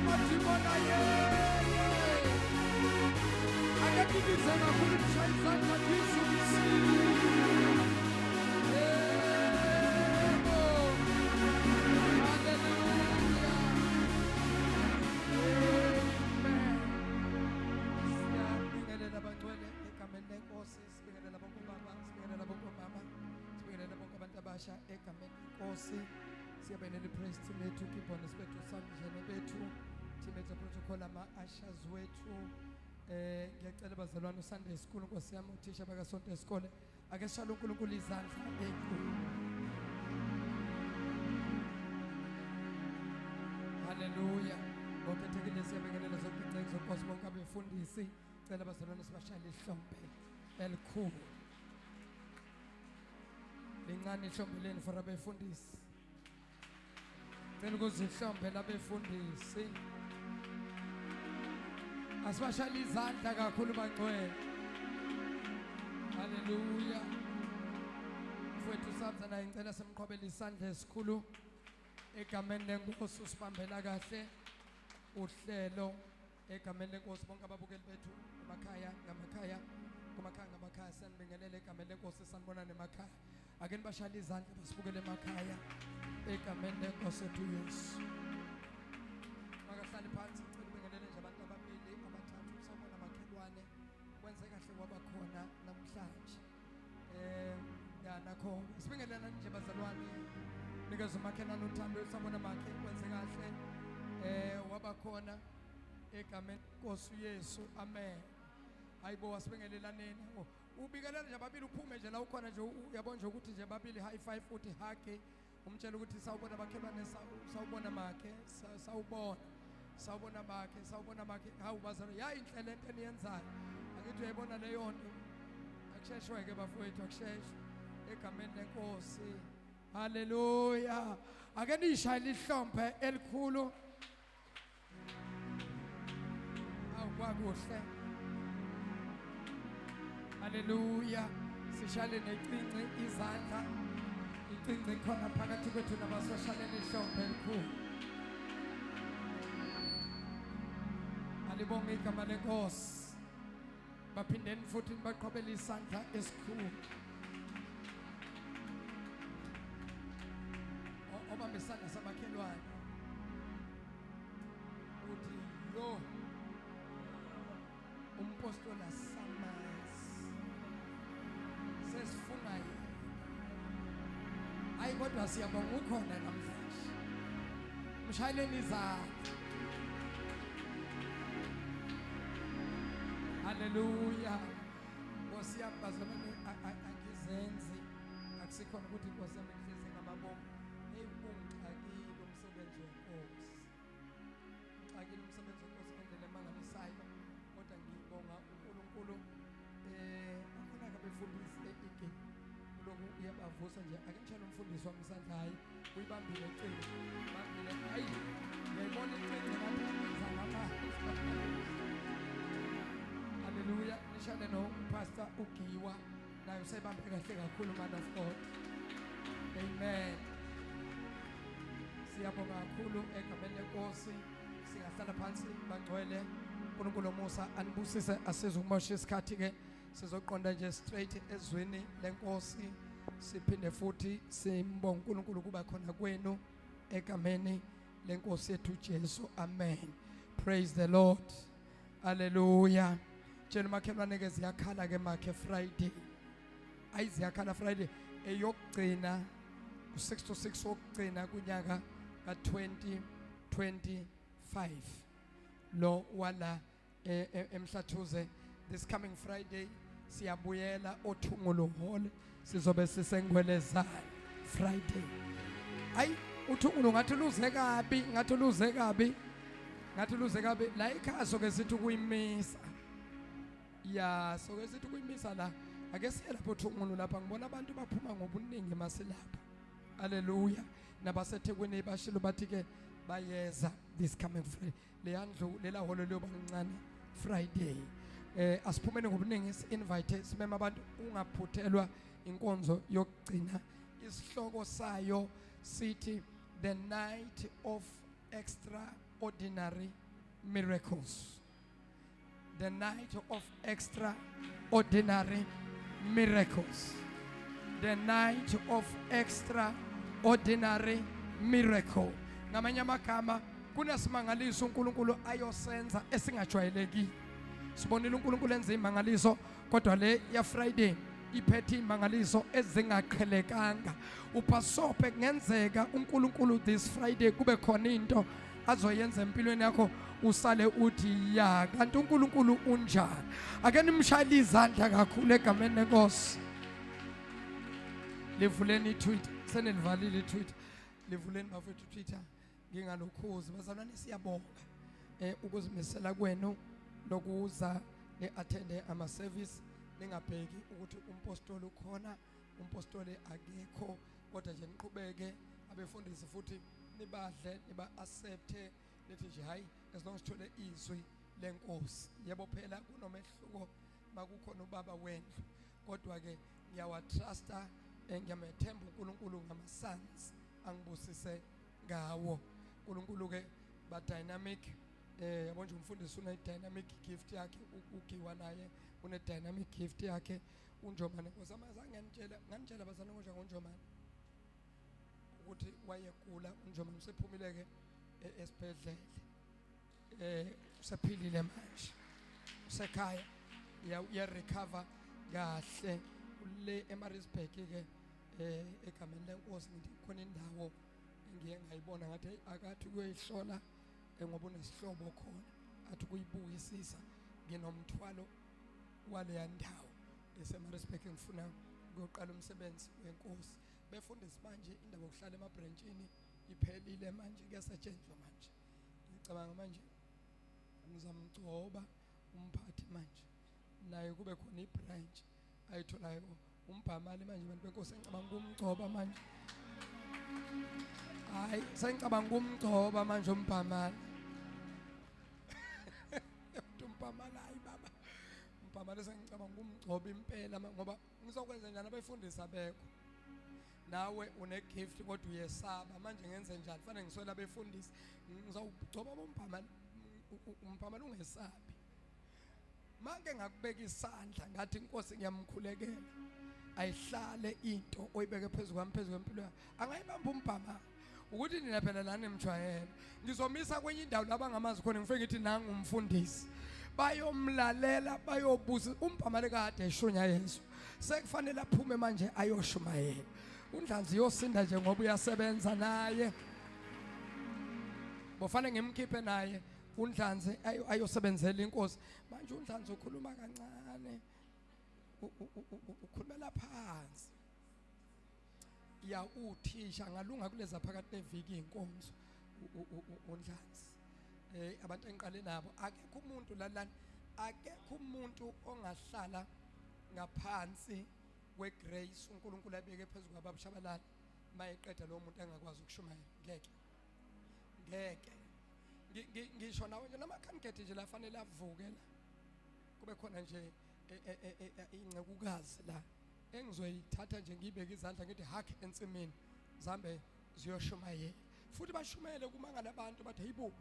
majibona akakibiza kakhulu mshayisana Yesu egameni lenkosi siyabonela ipraise team yethu keyboardist bethu sandjene bethu team yethu protocol ama-ushers wethu ngiyacela bazalwane Sunday school nkosi yami uthisha baka Sunday school ake sishale uNkulunkulu izandla enkulu. Haleluya. Ngokukhethekile siyabingelela zonke izingcezu zonkosi bonke abefundisi cela bazalwane sibashayele ihlombe elikhulu lincane ihlombe leni for abefundisi cela ukuzihlombe labefundisi asibashayele izandla kakhulu bangcwele. Haleluya. Mfowethu Samsa naye ngicela simqhobele isandla esikhulu egameni lenkosi usibambela kahle uhlelo egameni lenkosi bonke ababukeli bethu emakhaya ngamakhaya sanibingelela egameni lenkosi sanibona nemakhaya ake nibashayele izandla basibukele emakhaya egameni lenkosi ethu Yesu. Makahlale phansi ngicela ubingelele nje abantu ababili abathathu sabona makhelwane kwenze kahle kwaba khona namhlanje nakho sibingelelana nje bazalwane nikeza umakhelwane uthando sabona makhe kwenze kahle waba khona egameni lenkosi Yesu amen. Hayibo wasibingelelana ubikelela nje ababili uphume nje la ukhona nje uyabona nje ukuthi nje ababili high five uthi hake umtshela ukuthi sawubona bakhelwane sawubona makhe sawubona makhe hawu bazalo ya inhlelo into eniyenzayo akithi uyayibona leyo nto akusheshwe-ke bafowethu akusheshwe egameni lenkosi. Haleluya. Ake nishayele ihlombe elikhulu kwakuhle. Haleluya. Sishale necinci izandla icinci khona phakathi kwethu nabasoshalele ihlombe elikhulu. Alibonge igama lenkosi baphindeni futhi baqhobele isandla esikhulu obambe isandla samakhelwane uthi yo umpostola samazi sesifuna yena hayi kodwa siyabonga ukhona namhlanje mshayeleni izandla. Haleluya. Nkosi yami bazalwane angizenzi akusikhona ukuthi inkosi yami ihleze ngamabomu ungixakile umsebenzi wenkosi ngixakile umsebenzi wenkosi ngendlela emangalisayo kodwa ngibonga uNkulunkulu akhona kabefundisi igeni lokhu uyabavusa nje ake ngitshela umfundisi wami isandla hayi uyibambile icingo bambile hayi ngiyayibona icingo ngathi yenza ngapha. Haleluya. Nishane no pastor uGiwa naye usebambe kahle kakhulu man of God. Amen. Siyabonga kakhulu egameni lenkosi singahlala phansi bangcwele uNkulunkulu Musa anibusise asizukumosha isikhathi ke sizoqonda nje straight ezweni lenkosi siphinde futhi simbonga uNkulunkulu kuba khona kwenu egameni lenkosi yethu Jesu. Amen. Praise the Lord. Hallelujah. Tshela makhelwane ke ziyakhala ke makhe Friday ayiziyakhala Friday eyokugcina u6 to 6 wokugcina kunyaka ka2025 lo wala emhlathuze. This coming Friday siyabuyela oThungulu Hall sizobe sisengwelezana Friday. Ayi uThungulu ngathi luze kabi la ikhaso ke sithi kuyimisa ya soke sithi kuyimisa la ake siye lapho uThungulu lapha ngibona abantu baphuma ngobuningi masilapha. Haleluya. Nabasethekwini bashilo bathi ke bayeza this coming Friday leyandlu lela holo liyoba lincane Friday. Asiphumene ngobuningi si-invite simema abantu ungaphuthelwa inkonzo yokugcina. Isihloko sayo sithi the night of extraordinary miracles. The night of extraordinary miracles. The night of extraordinary miracle. Ngamanye amagama kunesimangaliso uNkulunkulu ayosenza esingajwayelekile. Sibonile uNkulunkulu enza imangaliso kodwa le ya Friday iphethe imangaliso ezingaqhelekanga. Upasophe kungenzeka uNkulunkulu this Friday kube khona into azoyenza empilweni yakho usale uthi ya kanti uNkulunkulu unjani. Ake nimshayile izandla kakhulu egameni lenkosi. Livuleni iTwitter, senelivalile iTwitter. Livuleni bafethu iTwitter. Ngingalokhuzi bazalwane siyabonga ukuzimisela kwenu lokuza neattende ama service. Ningabheki ukuthi umpostoli ukhona umpostoli akekho kodwa nje niqhubeke abefundisi futhi nibadle niba accepte lethi nje hayi as long as sithole izwi lenkosi. Yebo phela kunomehluko makukhona ubaba wendlu kodwa ke ngiyawa trusta ngiyamethemba uNkulunkulu ngamasons angibusise ngawo. uNkulunkulu ke ba dynamic yabo nje umfundisi une dynamic gift yakhe ugiwa naye une dynamic gift yakhe uNjomane Nkosi amazange nganitshela bazana konje ngoNjomane ukuthi wayegula uNjomane usephumile ke esibhedlele usephilile manje usekhaya ya recover kahle le eMaritzburg ke egameni lenkosi ngithi khona indawo ngiye ngayibona ngathi akathi kuyihlola ngoba unesihlobo khona athi kuyibuyisisa nginomthwalo wale ndawo eseMaritzburg ngifuna ukuqala umsebenzi wenkosi befundisi manje indaba yokuhlala emabranchini iphelile manje kuyasetshenzwa manje ngicabanga manje ngizamgcoba umphathi manje naye kube khona ibranch ayitholayo umbhamali manje abantu benkosi ngicabanga ukumgcoba manje hayi sengicabanga ukumgcoba manje umbhamali umbhamali hayi baba umbhamali sengicabanga ukumgcoba impela ngoba ngizokwenza njani abefundisi abekho nawe une gift kodwa uyesaba manje ngenze njani fanele ngisola abefundisi ngizogcoba umbhamali umbhamali ungesabi manje ngakubeka isandla ngathi inkosi ngiyamkhulekela ayihlale into oyibeke phezulu kwami phezulu kwempilo yakho angayibamba umbhamali ukuthi nina phela lana emjwayele ngizomisa kwenye indawo labangamazi khona ngifike ngithi nangu umfundisi bayomlalela bayobuza umbhamali kade eshunya Yesu sekufanele aphume manje ayoshumayela uNdlanzi yosinda nje ngoba uyasebenza naye bofane ngimkhiphe naye uNdlanzi ayosebenzela inkosi manje uNdlanzi ukhuluma kancane ukhulumela phansi ya uthisha ngalunga kuleza phakathi neviki inkonzo uNdlanzi abantu engiqale nabo akekho umuntu lalana akekho umuntu ongahlala ngaphansi kwegrace uNkulunkulu abeke phezulu kwababushabalala mayeqeda lo muntu engakwazi ukushumayela ngeke ngisho nawe nje namakhanikethi nje lafanele avukela kube khona nje incekukazi la engizoyithatha nje ngibeke izandla ngithi hakhe ensimini zambe ziyoshumayela futhi bashumayele kumangala abantu bathi hayibo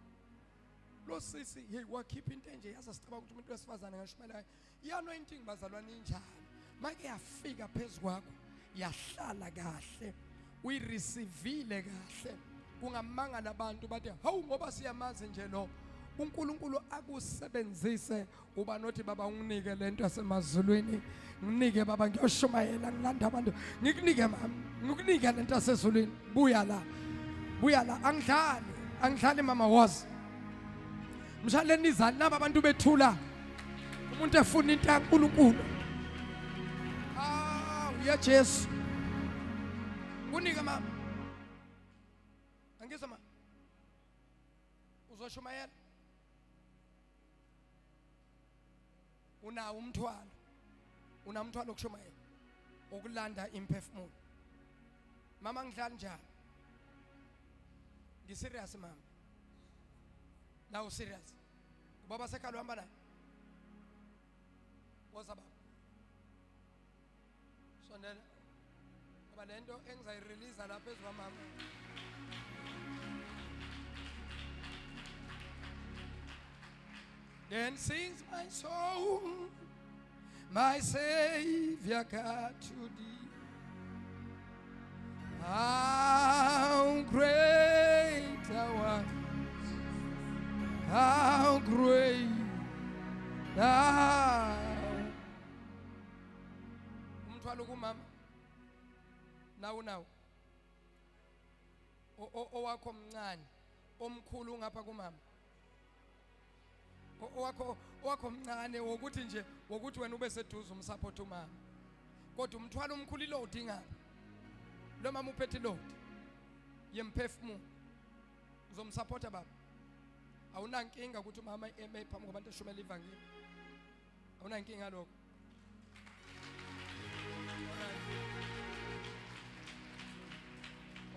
lo sisi hey wakhipha into nje yaza sicabanga ukuthi umuntu wesifazane ngashumayela i-anointing bazalwane injalo make yafika phezulu kwakho yahlala kahle uyireceiveile kahle kungamangala abantu bathi hawu ngoba siyamazi nje lo uNkulunkulu akusebenzise uba nothi baba unginike lento yasemazulwini nginike baba ngiyoshumayela ngilanda abantu ngikunike mama ngikunike lento yasezulwini buya la angidlali mama wazi mshaleni izani naba abantu bethula umuntu efuna into kaNkulunkulu uya Jesu kunike mama angizwa mama uzoshumayela unawo umthwalo kushumayela ukulanda imphefumulo mama ngidlala njani ngiserious mama nawo serious ubaba sekhalo uhamba naye woza baba sondela ngoba lento engizayirelease lapha phezulu kwamama Then sings my soul, my Savior God to thee. How great thou art, how great thou. Umthwalo kumama nawu owakho mncane omkhulu ngapha kumama owakho mncane wokuthi nje wokuthi wena ube seduze umsupport umama kodwa umthwalo omkhulu lo udinga lo mama uphethe lo yemphefumulo uzomsupporta baba awunankinga ukuthi umama eme phambi kwabantu eshumela ivangeli awunankinga lokho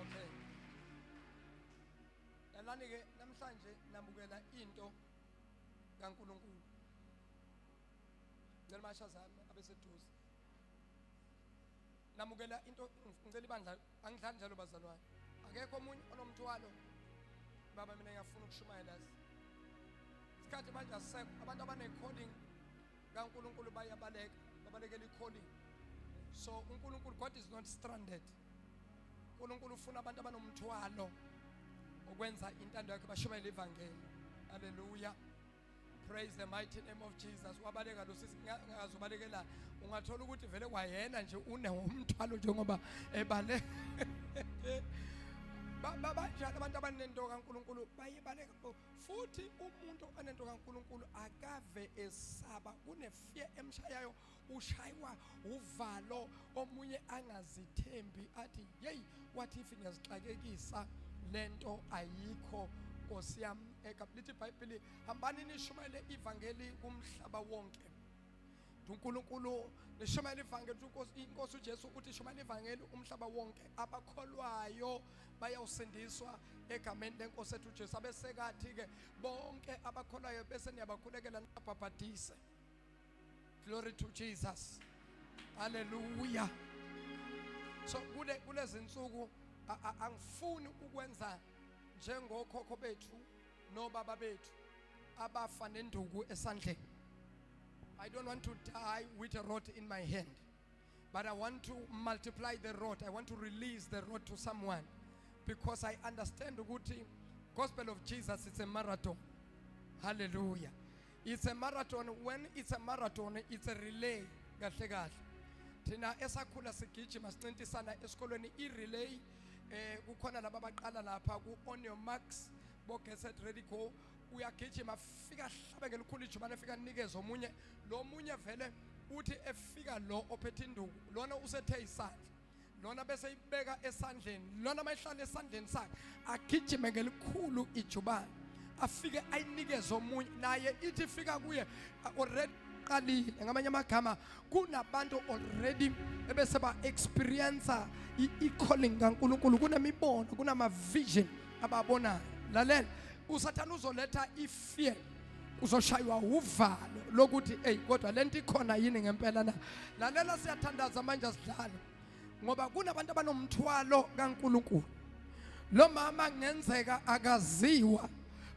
okay yalani ke namhlanje nambukela into kaNkulunkulu nelimasha zami abeseduze namukela into ngicela ibandla angidlali njalo bazalwane akekho omunye onomthwalo baba mina ngiyafuna ukushumayela isikhathi manje asekho abantu abane-calling kaNkulunkulu babalekela i-calling so uNkulunkulu God is not stranded uNkulunkulu ufuna abantu abanomthwalo okwenza intando yakhe bashumayele ivangeli haleluya praise the mighty name of Jesus wabaleka lo sisi ngazobalekela ungathola ukuthi vele kwayena nje unomthwalo njengoba ebale banjani abantu abanento kaNkulunkulu bayibaleka futhi umuntu onento kaNkulunkulu akave esaba kunefear emshayayo ushaywa uvalo omunye angazithembi athi hey what if ngiyazixakekisa lento ayikho Nkosi yami lithi iBhayibheli hambani nishumayele ivangeli kumhlaba wonke uNkulunkulu nishumayele ivangeli inkosi uJesu uthi shumayele ivangeli umhlaba wonke abakholwayo bayawusindiswa egameni lenkosi ethu uJesu abesekathi ke bonke abakholwayo bese niyabakhulekela nabhabhadise glory to Jesus hallelujah so kulezi insuku angifuni ukwenza njengokhokho bethu nobaba bethu abafa nenduku esandleni. I don't want to die with a rod in my hand, but I want to multiply the rod. I want to release the rod to someone because I understand ukuthi gospel of Jesus is a marathon. Hallelujah. It's a marathon. When it's a marathon, it's a relay. Kahle kahle. Thina esakhula sigijima sincintisana esikolweni i-relay kukhona laba abaqala lapha ku on your marks get ready go uyagijima fika hlabe ngelikhulu ijubane fika nikezwe omunye lo munye vele uthi efika lo ophethe induku lona usethe isandla lona bese ibeka esandleni lona mayihlala esandleni sakhe agijime ngelikhulu ijubane afike ayinikeze omunye naye ithi fika kuye already qalile ngamanye amagama kunabantu already ebese ba experience i-calling kaNkulunkulu kunemibono kunama vision ababona lalela usathana uzoletha ifear uzoshaywa uvalo lokuthi hey kodwa lento ikhona yini ngempela na lalela siyathandaza manje asidlala ngoba kunabantu abanomthwalo kaNkulunkulu lo mama ngenzeka akaziwa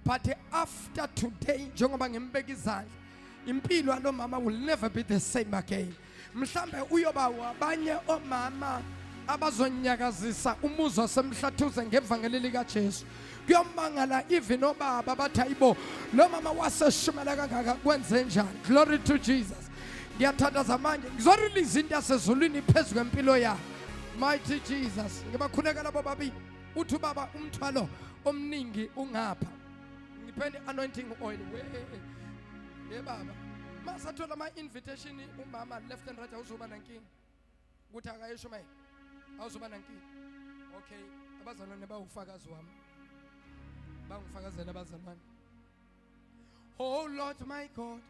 but after today njengoba ngembeka izandla impilo yalo mama will never be the same again mhlambe uyoba wabanye omama abazonyakazisa umuzi wasemhlathuze ngevangeli likaJesu kuyomangala even obaba bathi ayibo lo mama waseshumela kangaka kwenze njani glory to Jesus ngiyathandaza manje ngizorelease into yasezulwini phezulu kwempilo yakhe mighty Jesus ngibakhuleka labo babili uthi baba umthwalo omningi ungapha ngiphende anointing oil we baba masathola ama invitation umama left and right awuzoba nankinga ukuthi akayeshumayela awuzoba nankinga okay abazalwane bawufakazi wami bangifakazela abazalwane oh Lord my God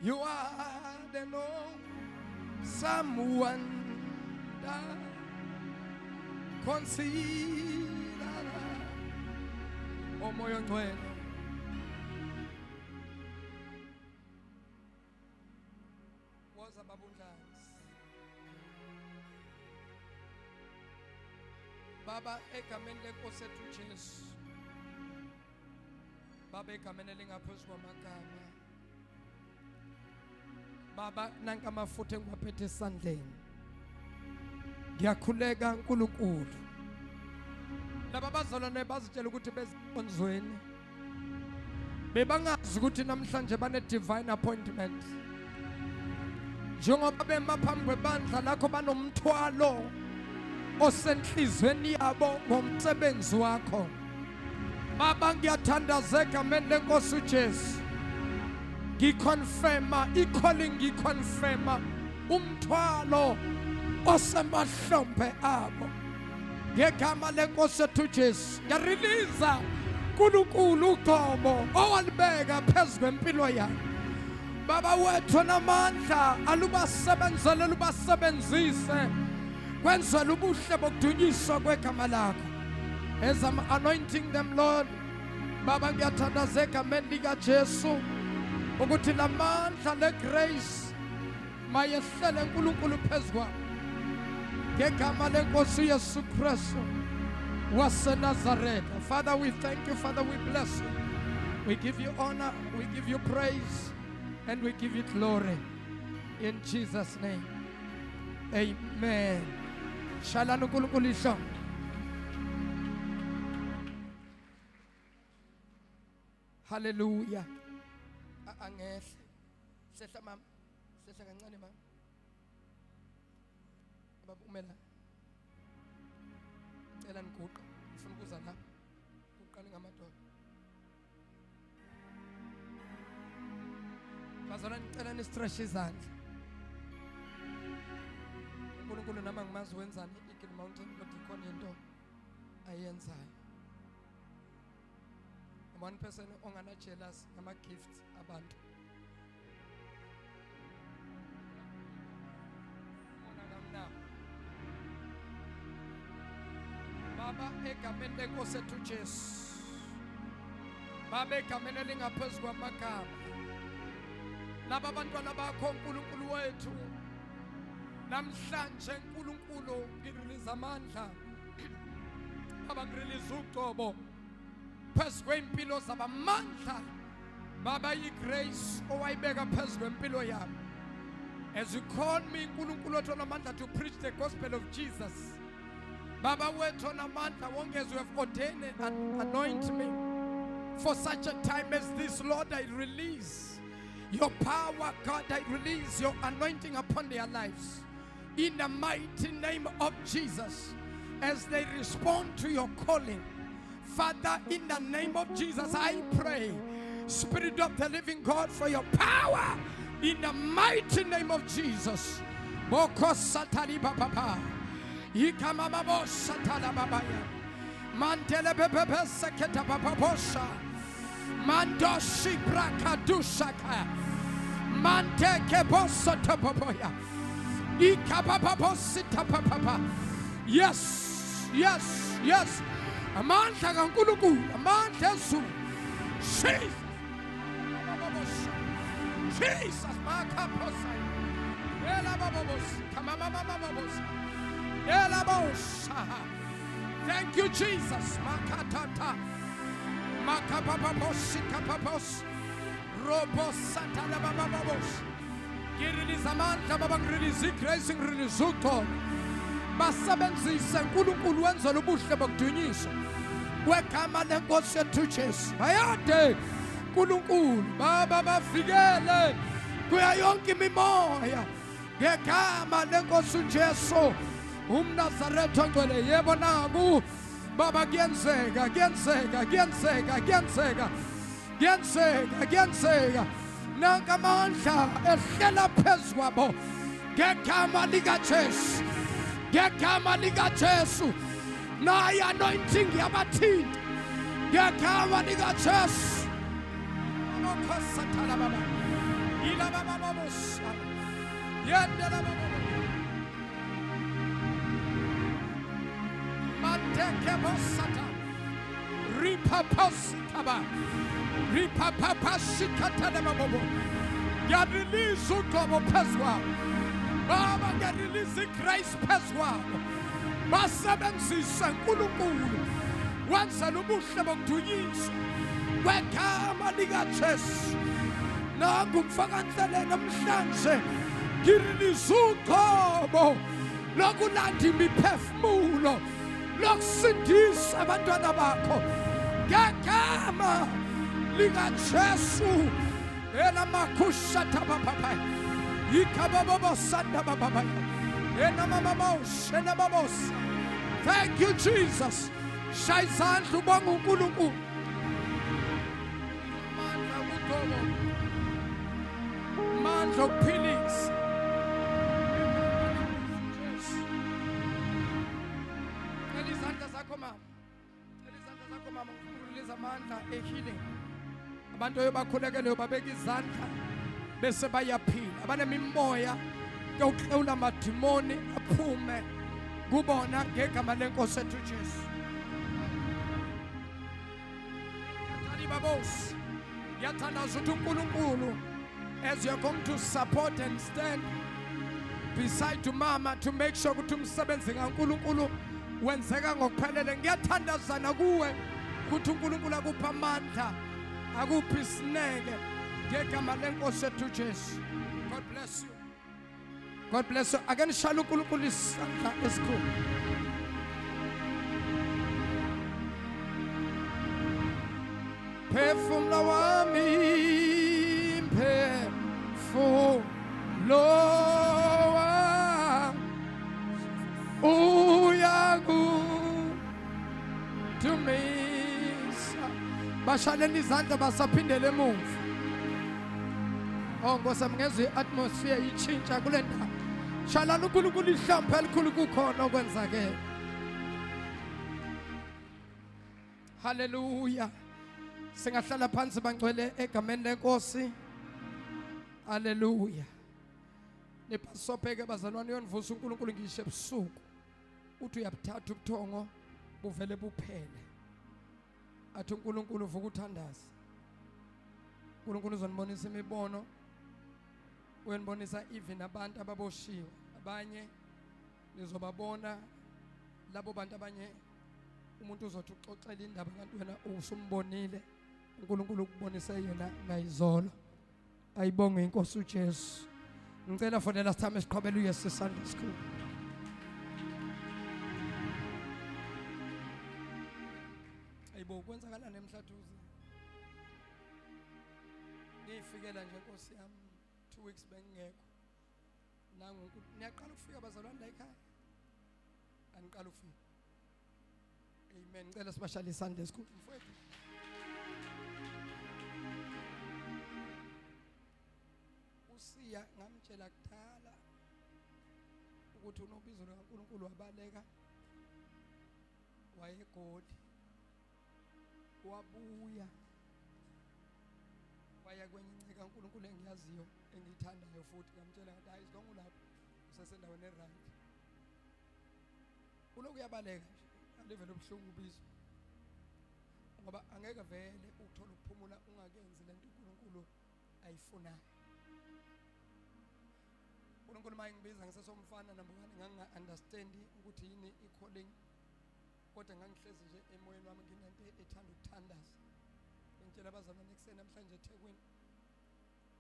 you are the Lord someone that consider oh moyo ngcwele woza babundlanzi baba egameni lenkosi ethu Jesu Baba egameni elingaphezu kwamagama. Baba nanka amafutha engiwaphethe esandleni. Ngiyakhuleka uNkulunkulu. Laba bazalwane bazitshela ukuthi bezikonzweni. Bebangazi ukuthi namhlanje bane divine appointment. Njengoba bema phambi kwebandla lakho banomthwalo osenhlizweni yabo ngomsebenzi wakho. Baba ngiyathandazeka egameni lenkosi uJesu. Ngiconfirma i-calling, ngiconfirma umthwalo osemahlombe abo. Ngegama lenkosi ethu Jesu ngiyarelease uNkulunkulu uqobo owalibeka phezu kwempilo yami. Baba wethu namandla alubasebenzele lubasebenzise kwenzela ubuhle bokudunyiswa kwegama lakho. As I'm anointing them, Lord, Baba ngiyathandazeka egameni likaJesu ukuthi lamandla legrace mayehlele uNkulunkulu phezu kwabo. Ngegama lenkosi uYesu Kristu waseNazaretha. Father, we thank you. Father, we bless you. We give you honor, we give you praise, and we give you glory. In Jesus' name, amen. Shalom uNkulunkulu isho. Hallelujah. Angehle. Sehla mama. Sehla kancane mama. Baba umela. Ngicela niguqa. Ngifuna ukuza la. Uqale ngamadoda. Bazalwane ngicela ni-stretch izandla. uNkulunkulu nama ngimazi wenzani i-Eagle Mountain kodwa ikhona into ayenzayo. One person ongana jealous ngama gifts abantu. Baba egameni lenkosi ethu Jesu. Baba egameni elingaphezu kwamagama. Laba abantwana bakho uNkulunkulu wethu. Namhlanje uNkulunkulu ngirelease amandla. Baba ngirelease uqobo phezu kwempilo zabamandla. Baba igrace owayibeka phezu kwempilo yami. As you call me uNkulunkulu wethu onamandla to preach the gospel of Jesus. Baba wethu onamandla wonke as you have ordained and anoint me for such a time as this, Lord, I release your power, God, I release your anointing upon their lives. In the mighty name of Jesus, as they respond to your calling. Father, in the name of Jesus, I pray, Spirit of the living God, for your power in the mighty name of Jesus. Boko satali papa, ikamamabo satala babaya, mantele bebe seketa papaposha, mando shibra kadushaka, mante kebosa tapapoya, ikapapaposita papa. Yes, yes, yes. Amandla kaNkulunkulu, amandla ezulu. Jesus, makaphosa. Elababos, kamamamamabos. Elabos. Thank you, Jesus. Makatata. Makapapapos, kapapos. Robos satalabababos. Ngirelease amandla baba, ngirelease grace, ngirelease uqobo. Basebenzise uNkulunkulu wenzela ubuhle bokudunyiswa kwegama lenkosi ethu Jesu. Ayade uNkulunkulu baba bavikele kuya yonke imimoya ngegama lenkosi uJesu umNazaretha ongcwele. Yebo naku baba kuyenzeka, kuyenzeka, kuyenzeka, kuyenzeka, kuyenzeka, kuyenzeka. Nanka amandla ehlela phezu kwabo ngegama likaJesu. Ngegama likaJesu nayi anointing yabathinta ngegama likaJesu. Nokosathala baba ila baba babosa yendela baba manteke bosata ripapositaba ripapapashikatana baba yadrelease uqobo phezu kwabo. Baba ngiyarelease grace phezu kwabo. Basebenzise uNkulunkulu wenzela ubuhle bokudunyiswa kwegama likaJesu. Nangu mfakantele namhlanje ngiriliza uqobo lokulanda imiphefumulo lokusindisa abantwana bakho ngegama likaJesu. Elamakushata baba ikababa sanda baba enamamamos enamamos. Thank you Jesus. Shayizandla ubonga uNkulunkulu. Mandla uqobo, mandla okuphilisa. Elizandla zakho mama, elizandla zakho mama, ngifuna amandla ehealing. Abantu abakhulekeleyo babeka izandla bese bayaphila. Abanemimoya yokuxewula amadimoni aphume kubona ngegama lenkosi ethu Jesu. Babos, yathandaza ukuthi uNkulunkulu as you're going to support and stand beside mama to make sure ukuthi umsebenzi kaNkulunkulu wenzeka ngokuphelele. Ngiyathandazana kuwe ukuthi uNkulunkulu akupha amandla, akuphi isineke ngegama lenkosi ethu Jesu. God bless you. God bless you. Ake nishayele uNkulunkulu isandla esikhulu. Phefumula wami, phefumulo wami uyakudumisa. Bashaleni izandla basaphindele emuva. Oh Nkosi, ngezwe i-atmosphere itshintsha kule ndawo. Shalala uNkulunkulu ihlamba elikhulu kukhona okwenzakele. Hallelujah. Singahlala phansi bangcwele egameni lenkosi. Hallelujah. Nipasopheke bazalwane, yonivusa uNkulunkulu ngisho ebusuku. Uthi uyabuthatha ubuthongo buvele buphele. Athi uNkulunkulu uvuka uthandaza. uNkulunkulu uzonibonisa imibono. Uyenibonisa even abantu ababoshiwe. Abanye nizobabona labo bantu abanye umuntu uzothi uxoxela indaba kanti wena usumbonile. uNkulunkulu ukubonisa yena ngayizolo. Ayibonge inkosi uJesu. Ngicela for the last time siqhubele uYesu Sunday School. Ayibo kwenzakala nemhlathuzi. Ngiyifikela nje inkosi yami 2 weeks bengekho. Nangu niyaqala ukufika bazalwane la ekhaya. Aniqala ukufika. Amen. Ngicela sibashale Sunday School mfowethu. Usiya ngamtshela kudala ukuthi unobizo likaNkulunkulu wabaleka wayegoli wabuya waya kwenye inceka kaNkulunkulu engiyaziyo engiyithandayo futhi ngamtshela ukuthi hayi sidonga lapho usesendaweni eright. Uloku yabaleka nje alivele ubuhlungu ubizo ngoba angeke vele ukuthola ukuphumula ungakenzi lento uNkulunkulu ayifunayo. uNkulunkulu mayingibiza ngisesomfana number 1 nganginga-understand ukuthi yini i-calling, kodwa ngangihlezi nje emoyeni wami nginento ethanda ukuthandaza. Ngitshela abazalwane ekuseni namhlanje eThekwini,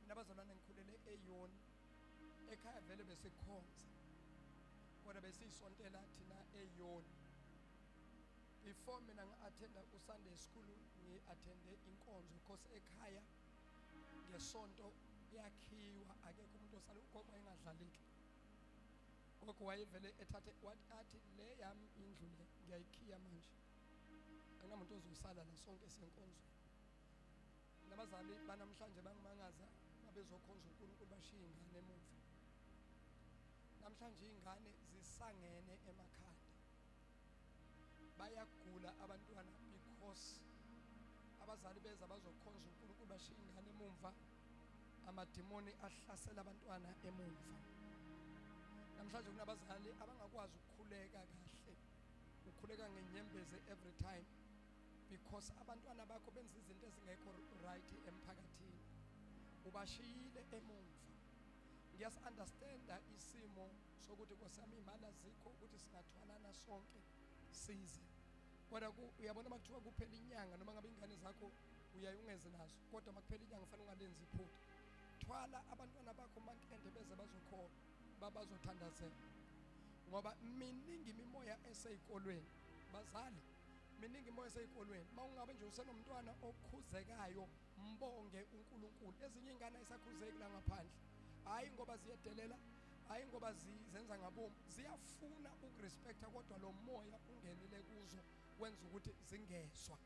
mina abazalwane ngikhulele eYoni, ekhaya vele besikhonza kodwa besiyisontela thina eYoni. Before mina ngi-attenda uSunday School ngi-attende inkonzo because ekhaya ngesonto yakhiwa akekho umuntu osale ugogo engadlaliki. Gogo wayevele ethathe athi le yami indlu le ngiyayikhiya manje, akunamuntu ozosala la sonke senkonzo. Nabazali banamhlanje bangimangaza babezokhonza uNkulunkulu bashiya ingane emuva. Namhlanje ingane zisangene emakhanda, bayagula abantwana because abazali beza bazokhonza uNkulunkulu bashiya ingane emuva. Amadimoni ahlasela abantwana emuva. Namhlanje kunabazali abangakwazi ukukhuleka kahle, ukhuleka ngenyembezi every time because abantwana bakho benza izinto ezingekho right emphakathini, ubashiyile emuva. Ngiyas-understanda isimo sokuthi Nkosi yami imali azikho ukuthi singathwalana sonke size, kodwa uyabona makuthiwa kuphela inyanga noma ngabe ingane zakho uyayungeze nazo, kodwa makuphela inyanga fanele ungalenzi iphutha. Thwala abantwana bakho mankende beze bazothandazela, ngoba miningi imimoya eseyikolweni. Bazali, miningi imimoya eseyikolweni. Mawungabe nje usenomntwana okhuzekayo, mbonge uNkulunkulu. Ezinye ingane ayisakhuzeki la ngaphandle, hayi ngoba ziyedelela, hayi ngoba zenza ngabomu, ziyafuna ukurespekta, kodwa lo moya ungenile kuzo wenza ukuthi zingezwa.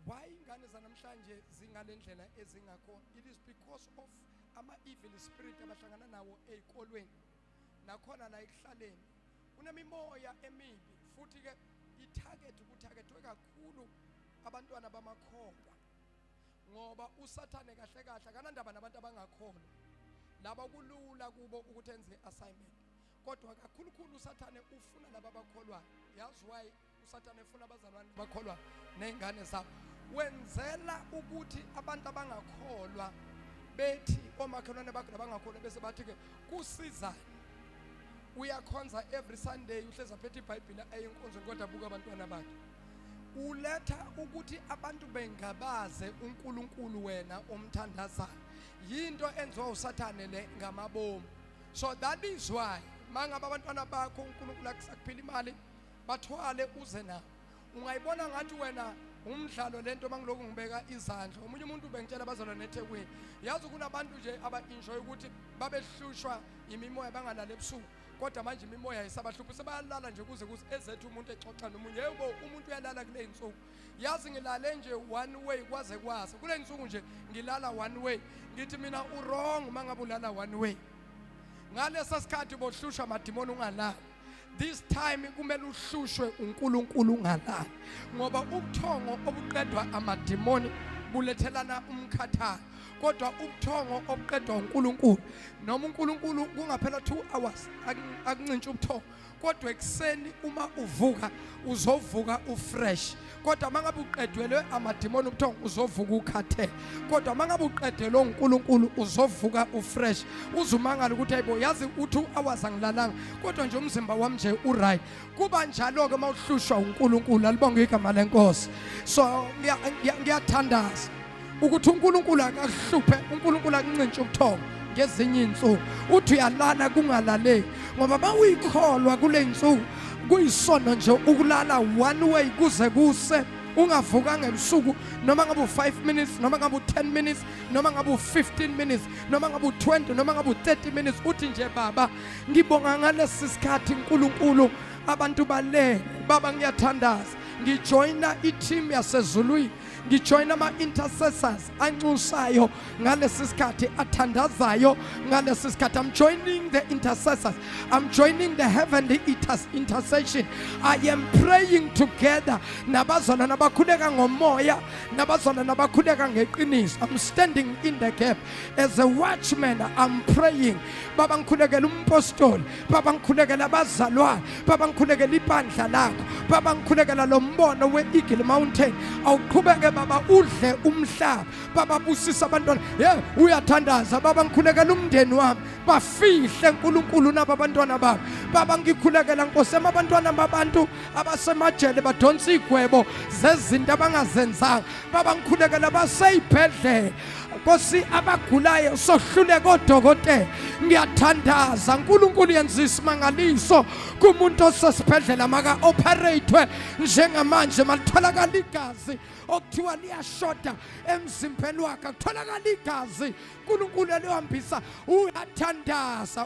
Why ingane zanamhlanje zingalendlela ezingakho? It is because of ama-evil spirit abahlangana nawo ezikolweni nakhona la ekuhlaleni. Kunemimoya emibi, futhi ke kuthakethwe kakhulu abantwana bamakholwa, ngoba usathane kahle kahle akanandaba nabantu abangakholwa. Laba kulula kubo ukuthi enze assignment, kodwa kakhulukhulu usathane ufuna laba abakholwayo. Yazi why usathane ufuna abazalwane bakholwa nezingane zabo? Wenzela ukuthi abantu abangakholwa bethi omakhelwane bakho labangakholwa bese bathi ke kusizana. Uyakhonza every Sunday, uhleza aphethe iBhayibheli eyinkonzo, kodwa buka abantwana bakhe. Uletha ukuthi abantu bengabaze uNkulunkulu wena omthandazayo. Yinto enziwa usathane le ngamabomu. So that is why mangaba abantwana bakho uNkulunkulu akusakuphila imali bathwale uze na. Ungayibona ngathi wena umdlalo lento mangiloko ngibeka izandla. Omunye umuntu bengitshela abazalwane eThekwini, yazi kunabantu nje aba-enjoy ukuthi babehlushwa imimoya bangalala ebusuku, kodwa manje imimoya isabahlupha, sebayalala nje kuze ezethu umuntu exoxa nomunye. Yebo, umuntu uyalala kule insuku. Yazi ngilale nje one way kwaze kwasa. Kule insuku nje ngilala one way. Ngithi mina wrong mangabe ulala one way. Ngalesa sikhathi bohlushwa amadimoni ungalala. This time kumele uhlushwe uNkulunkulu ungalali, ngoba ubuthongo obuqedwa amadimoni bulethelana umkhathalo, kodwa ubuthongo obuqedwa uNkulunkulu noma uNkulunkulu kungaphela 2 hours akuncintshe ubuthongo, kodwa ekseni uma uvuka uzovuka ufresh. Kodwa mangabe uqedwelwe amadimoni ubuthongo uzovuka ukhathele, kodwa mangabe uqedelwe uNkulunkulu uzovuka ufresh. Uzumangala ukuthi hayibo, yazi u2 hours angilalanga, kodwa nje umzimba wami nje uright. Kuba njalo ke mawuhlushwa uNkulunkulu, alibonge igama leNkosi. So ngiyathandaza ukuthi uNkulunkulu akahluphe, uNkulunkulu akuncintshe ubuthongo ngezinye insuku. Uthi uyalala kungalaleki, ngoba mawuyikholwa kule insuku kuyisono nje ukulala one way kuze kuse, ungavuka ngebusuku noma ngabe 5 minutes noma ngabe 10 minutes noma ngabe 15 minutes noma ngabe 20 noma ngabe 30 minutes. Uthi nje baba ngibonga ngalesi sikhathi uNkulunkulu abantu balele. Baba ngiyathandaza, ngijoyina i-team yasezulwini, ngijoyina ama-intercessors anxusayo ngalesi sikhathi, athandazayo ngalesi sikhathi. I'm joining the intercessors, I'm joining the heavenly intercession. I am praying together nabazalwane abakhuleka ngomoya, nabazalwane abakhuleka ngeqiniso. I'm standing in the gap as a watchman. I'm praying. Baba ngikhulekela umpostoli, baba ngikhulekela abazalwane, baba ngikhulekela ibandla lakho, baba ngikhulekela lo mbono we-Eagle Mountain. Awuqhubeke baba udle umhlaba, baba busisa abantwana. Uyathandaza baba ngikhulekela umndeni wami, bafihle uNkulunkulu nabo abantwana babo. Baba ngikhulekela Nkosi abantwana babantu abasemajele badonsa igwebo zezinto abangazenzanga. Baba ngikhulekela baseyibhedlela Nkosi abagulayo sohluleka odokotela. Ngiyathandaza uNkulunkulu yenza isimangaliso kumuntu osesibhedlela maka operate njengamanje malitholakala igazi okuthiwa liyashoda emzimbeni wakhe, kutholakala igazi uNkulunkulu elihambisa.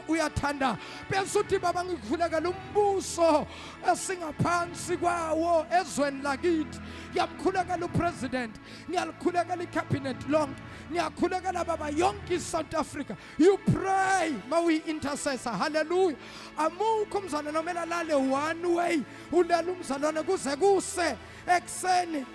Uyathanda bese uthi baba ngikhulekela umbuso esingaphansi kwawo ezweni lakithi. Ngiyamkhulekela upresident, ngiyalikhulekela icabinet lonke, ngiyakhulekela baba yonke iSouth Africa. You pray mawi intercessor. Hallelujah. Amukho umzalwane nomela lale one way, ulela umzalwane kuze kuse ekseni.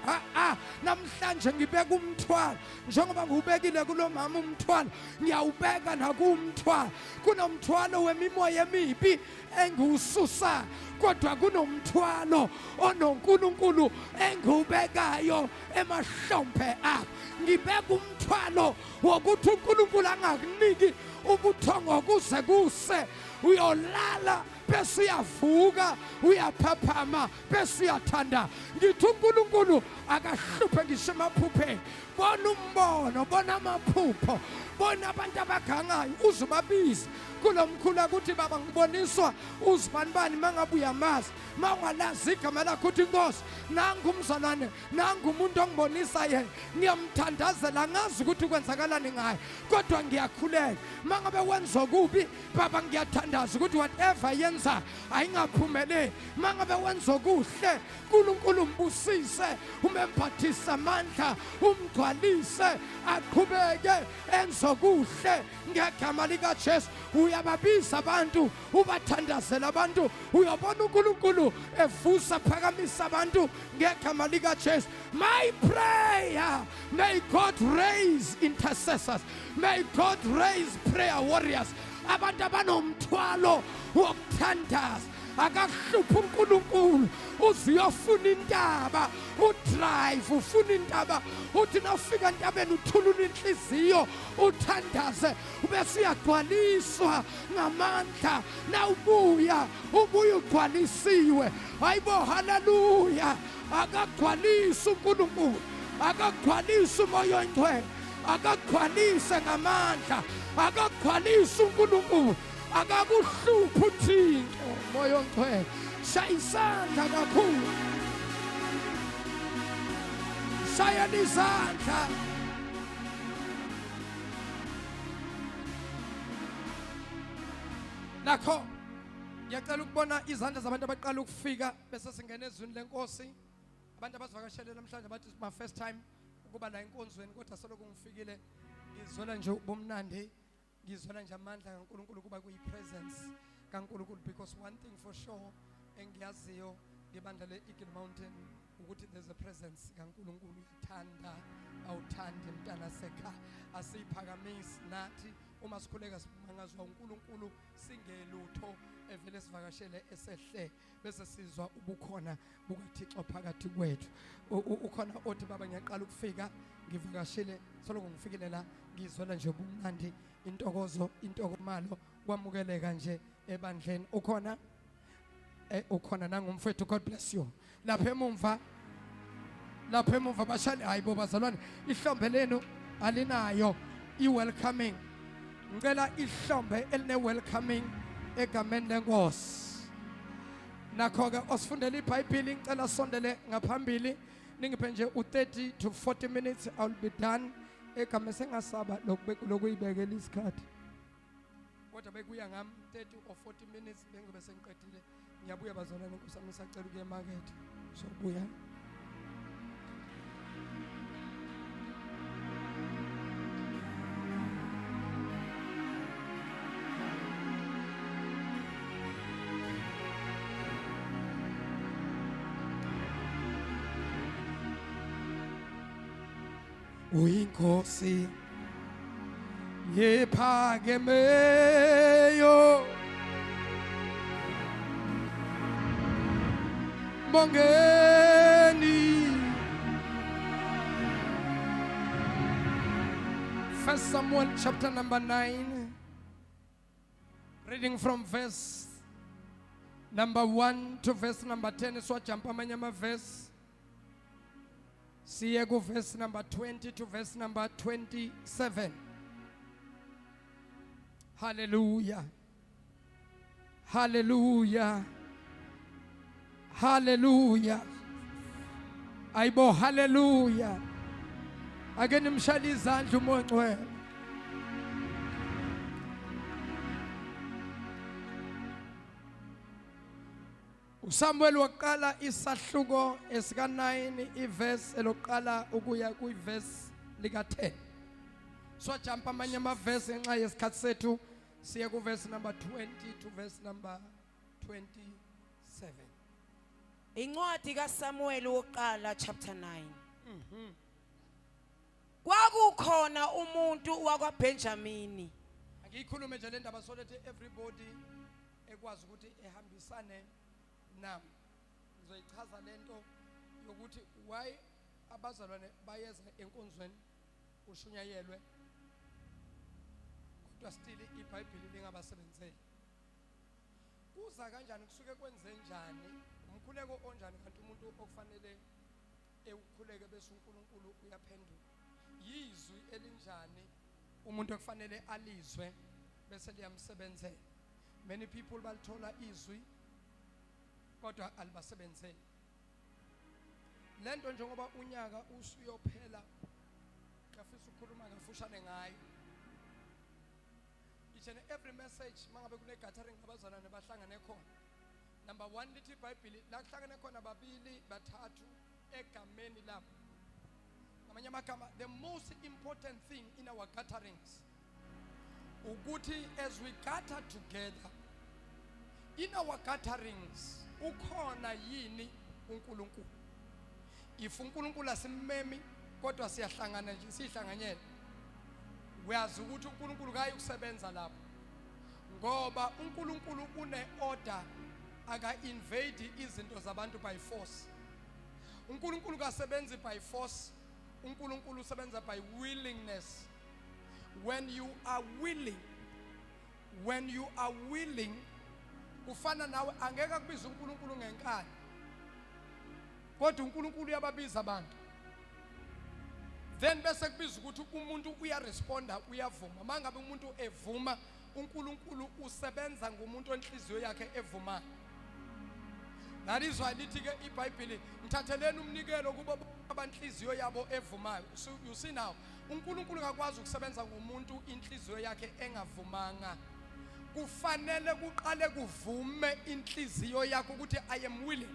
Namhlanje ngibeka umthwalo, njengoba ngiubekile kulo mama umthwalo, ngiyawubeka nakumthwalo. Kunomthwalo wemimoya emibi engiwususa, kodwa kunomthwalo onoNkulunkulu engiwubekayo emahlombe akho. Ngibeka umthwalo wokuthi uNkulunkulu angakuniki ubuthongo kuze kuse, uyolala bese uyavuka uyaphaphama bese uyathanda. Ngithi uNkulunkulu akahluphe ngisho emaphupheni. Bona umbono, bona amaphupho, bona abantu abagangayo uzubabiza kulomkhulu ukuthi baba ngiboniswa uzibanibani mangabe uyamazi mawungalazi igama lakho uthi Nkosi nangu umzalwane nangu umuntu ongibonisa yena ngiyamthandazela ngazi ukuthi kwenzakalani ngaye kodwa ngiyakhuleka mangabe wenza okubi baba ngiyathandaza ukuthi whatever yenza ayingaphumeleli mangabe wenza okuhle uNkulunkulu umbusise umemphathise amandla umgcwalise aqhubeke enza okuhle ngegama lika Jesu uyababiza abantu ubathandazela abantu uyabona uNkulunkulu evusa phakamisa abantu ngegama lika Jesu. My prayer, may God raise intercessors, may God raise prayer warriors, abantu abanomthwalo wokuthandaza akahlupha uNkulunkulu uziyofuna intaba udrive ufuna intaba uthi nawufika entabeni uthulula inhliziyo uthandaze ubese uyagcwaliswa ngamandla nawubuya ubuya ugcwalisiwe hayibo haleluya akagcwalisa uNkulunkulu akagcwalisa umoya oyingcwele akagcwalise ngamandla akagcwalisa uNkulunkulu akakuhlupha uThixo moya ongcwele shaya isandla kakhulu shaya isandla lakho ngiyacela ukubona izandla zabantu abaqala ukufika bese singena ezweni lenkosi abantu abasivakashele namhlanje bathi my first time ukuba la enkonzweni kodwa seloko ngifikile ngizwela nje ubumnandi ngizwela nje amandla kaNkulunkulu kuba kuyipresence kaNkulunkulu because one thing for sure engiyaziyo ngebandla le-Eagle Mountain ukuthi there's a presence kaNkulunkulu uyathanda awuthandi mntana sekha asiyiphakamisi nathi uma sikhuleka simangazwa uNkulunkulu singelutho evele sivakashele esehle bese sizwa ubukhona bukaThixo phakathi kwethu ukhona othi baba ngiyaqala ukufika ngivakashile soloko ngifikile la ngizwela nje ubumnandi intokozo intokomalo kwamukeleka nje ebandleni ukhona ukhona nangumfethu God bless you lapha emumva bashali hayibo bazalwane ihlombe lenu alinayo i-welcoming ngicela ihlombe eline welcoming egameni lenkosi nakho-ke osifundela iBhayibheli ngicela sondele ngaphambili ningiphe nje u-30 to 40 minutes I'll be done egama sengasaba lokuyibekela isikhathi kodwa bekuya ngami 30 or 40 minutes bengizobe sengiqedile ngiyabuya bazalwane inkosi yami isacela ukuya emakethe sobuya uyinkosi yephakemeyo bongeni 1 Samuel chapter number 9 reading from verse number 1 to verse number 10 so jump amanye ama-verse siye ku verse number 20 to verse number 27 hallelujah hallelujah hallelujah ayibo hallelujah ake nimshaya izandla umoya ongcwele uSamuel waqala isahluko esika9 iverse eloqala ukuya kuiverse lika 10 so jump amanye amaverse ngenxa yesikhathi sethu siye ku verse number 20 to verse number 27 Incwadi kaSamuel wokuqala chapter 9 Kwakukhona umuntu wakwaBenjamini angiyikhulume nje le ndaba so that everybody ekwazi ukuthi ehambisane nami ngizoyichaza lento yokuthi why abazalwane bayeza enkonzweni ushunyayelwe kodwa still iBhayibheli lingabasebenzeli kuza kanjani kusuke kwenze njani umkhuleko onjani kanti umuntu okufanele ewukhuleke bese uNkulunkulu uyaphendula yizwi elinjani umuntu okufanele alizwe bese liyamsebenzela many people balithola izwi kodwa alibasebenzeli lento njengoba unyaka usuyophela ngafisa ukukhuluma ngafushane ngayo each and every message mangabe kune gathering abazalwane nebahlangane khona number 1 lithi iBhayibheli la kuhlangane khona babili bathathu egameni lapho ngamanye amagama the most important thing in our gatherings ukuthi as we gather together in our gatherings ukhona yini uNkulunkulu if uNkulunkulu asimmemi kodwa siyahlangana nje sihlanganyela uyazi ukuthi uNkulunkulu kayi ukusebenza lapho ngoba uNkulunkulu une order aka invade izinto zabantu by force uNkulunkulu kasebenzi by force uNkulunkulu usebenza by willingness when you are willing ufana nawe angeke kubiza uNkulunkulu ngenkani kodwa uNkulunkulu uyababiza abantu then bese kubiza ukuthi umuntu uyaresponda uyavuma mangabe umuntu evuma uNkulunkulu usebenza ngomuntu onhliziyo yakhe evuma that is why lithi ke iBhayibheli ngithatheleni umnikelo kubo abanhliziyo yabo evumayo so you see now uNkulunkulu akakwazi ukusebenza ngomuntu inhliziyo yakhe engavumanga kufanele kuqale kuvume inhliziyo yakho ukuthi I am willing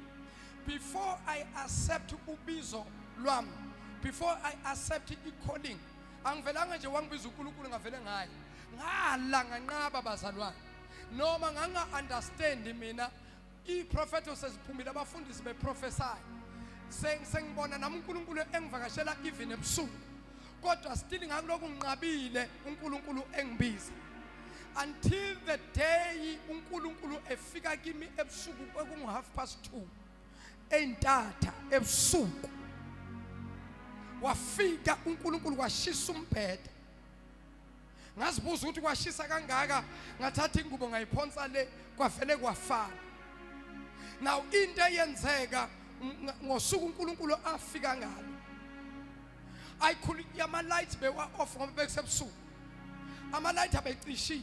before I accept ubizo lwami before I accept i-calling angivelanga nje wangibiza uNkulunkulu ngavele ngaye ngala nganqaba bazalwane noma nganga understand mina iprofeto seziphumile abafundisi beprophesy sengibona nami uNkulunkulu engivakashela even ebusuku kodwa still ngakuloko nginqabile uNkulunkulu engibiza until the day uNkulunkulu efika kimi ebusuku kwekungu 2:30 entatha ebusuku wafika uNkulunkulu washisa umbhede ngazibuza ukuthi kwashisa kangaka ngathatha ingubo ngayiphonsa le kwavele kwafana now into eyenzeka ngosuku uNkulunkulu afika ngalo I could yama lights be off ngoba bekusebusuku ama light abecishiwe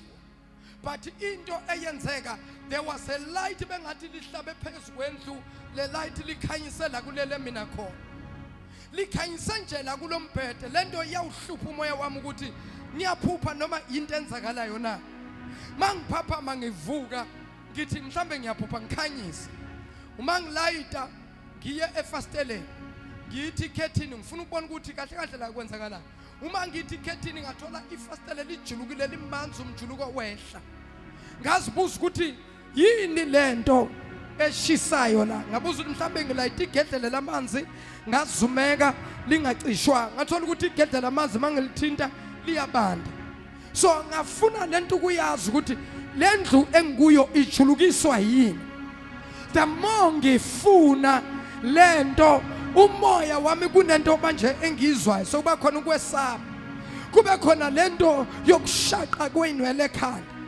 but into eyenzeka there was a light bengathi lihlabe phezulu kwendlu le light likhanyisela kulele mina khona likhanyisa nje la kulombhede lento iyawuhlupha umoya wami ukuthi ngiyaphupha noma into enzakalayo na mangiphapha mangivuka ngithi mhlambe ngiyaphupha ngikhanyise uma ngilayita ngiye efasteleni ngithi khethini ngifuna ukubona ukuthi kahle kahle la kwenzakala uma ngithi khethini ngathola ifastele lijulukile limanzi umjuluko wehla ngazibuza ukuthi yini lento eshisayo la ngabuza ukuthi mhlambe ngilayita igedlela lamanzi ngazumeka lingacishwa ngathola ukuthi igedlela lamanzi mangilithinta liyabanda so ngafuna lento ukuyazi ukuthi lendlu engikuyo ijulukiswa yini the more ngifuna lento umoya wami kunento manje engizwayo so kuba khona ukwesaba kube khona lento yokushaqa kweinwele ekhanda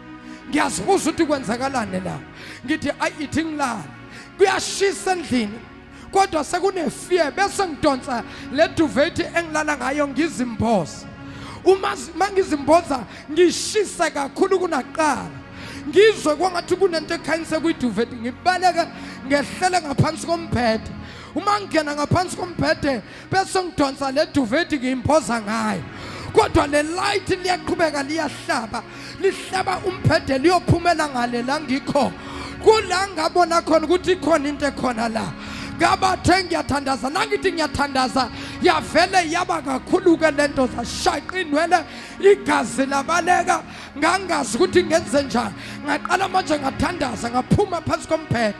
ngiyazibuza ukuthi kwenzakalane la ngithi ayithi ngilala kuyashisa endlini kodwa sekune fear bese ngidonsa le duvet engilala ngayo ngizimboza uma mangizimboza ngishisa kakhulu kunaqala ngizwe kwangathi kunento ekhanyise kwiduvet ngibaleka ngehlele ngaphansi kombhede uma ngena ngaphansi kombhede bese ngidonsa le duvet ngimpoza ngayo kodwa le light liyaqhubeka liyahlaba lihlaba umbhede liyophumela ngale la ngikho kula ngabona khona ukuthi ikhona into ekhona la ngabathe ngiyathandaza nangithi ngiyathandaza yavele yaba kakhulu ke lento zashaqa inwele igazi labaleka ngangazi ukuthi ngenze njani ngaqala manje ngathandaza ngaphuma phansi kombhede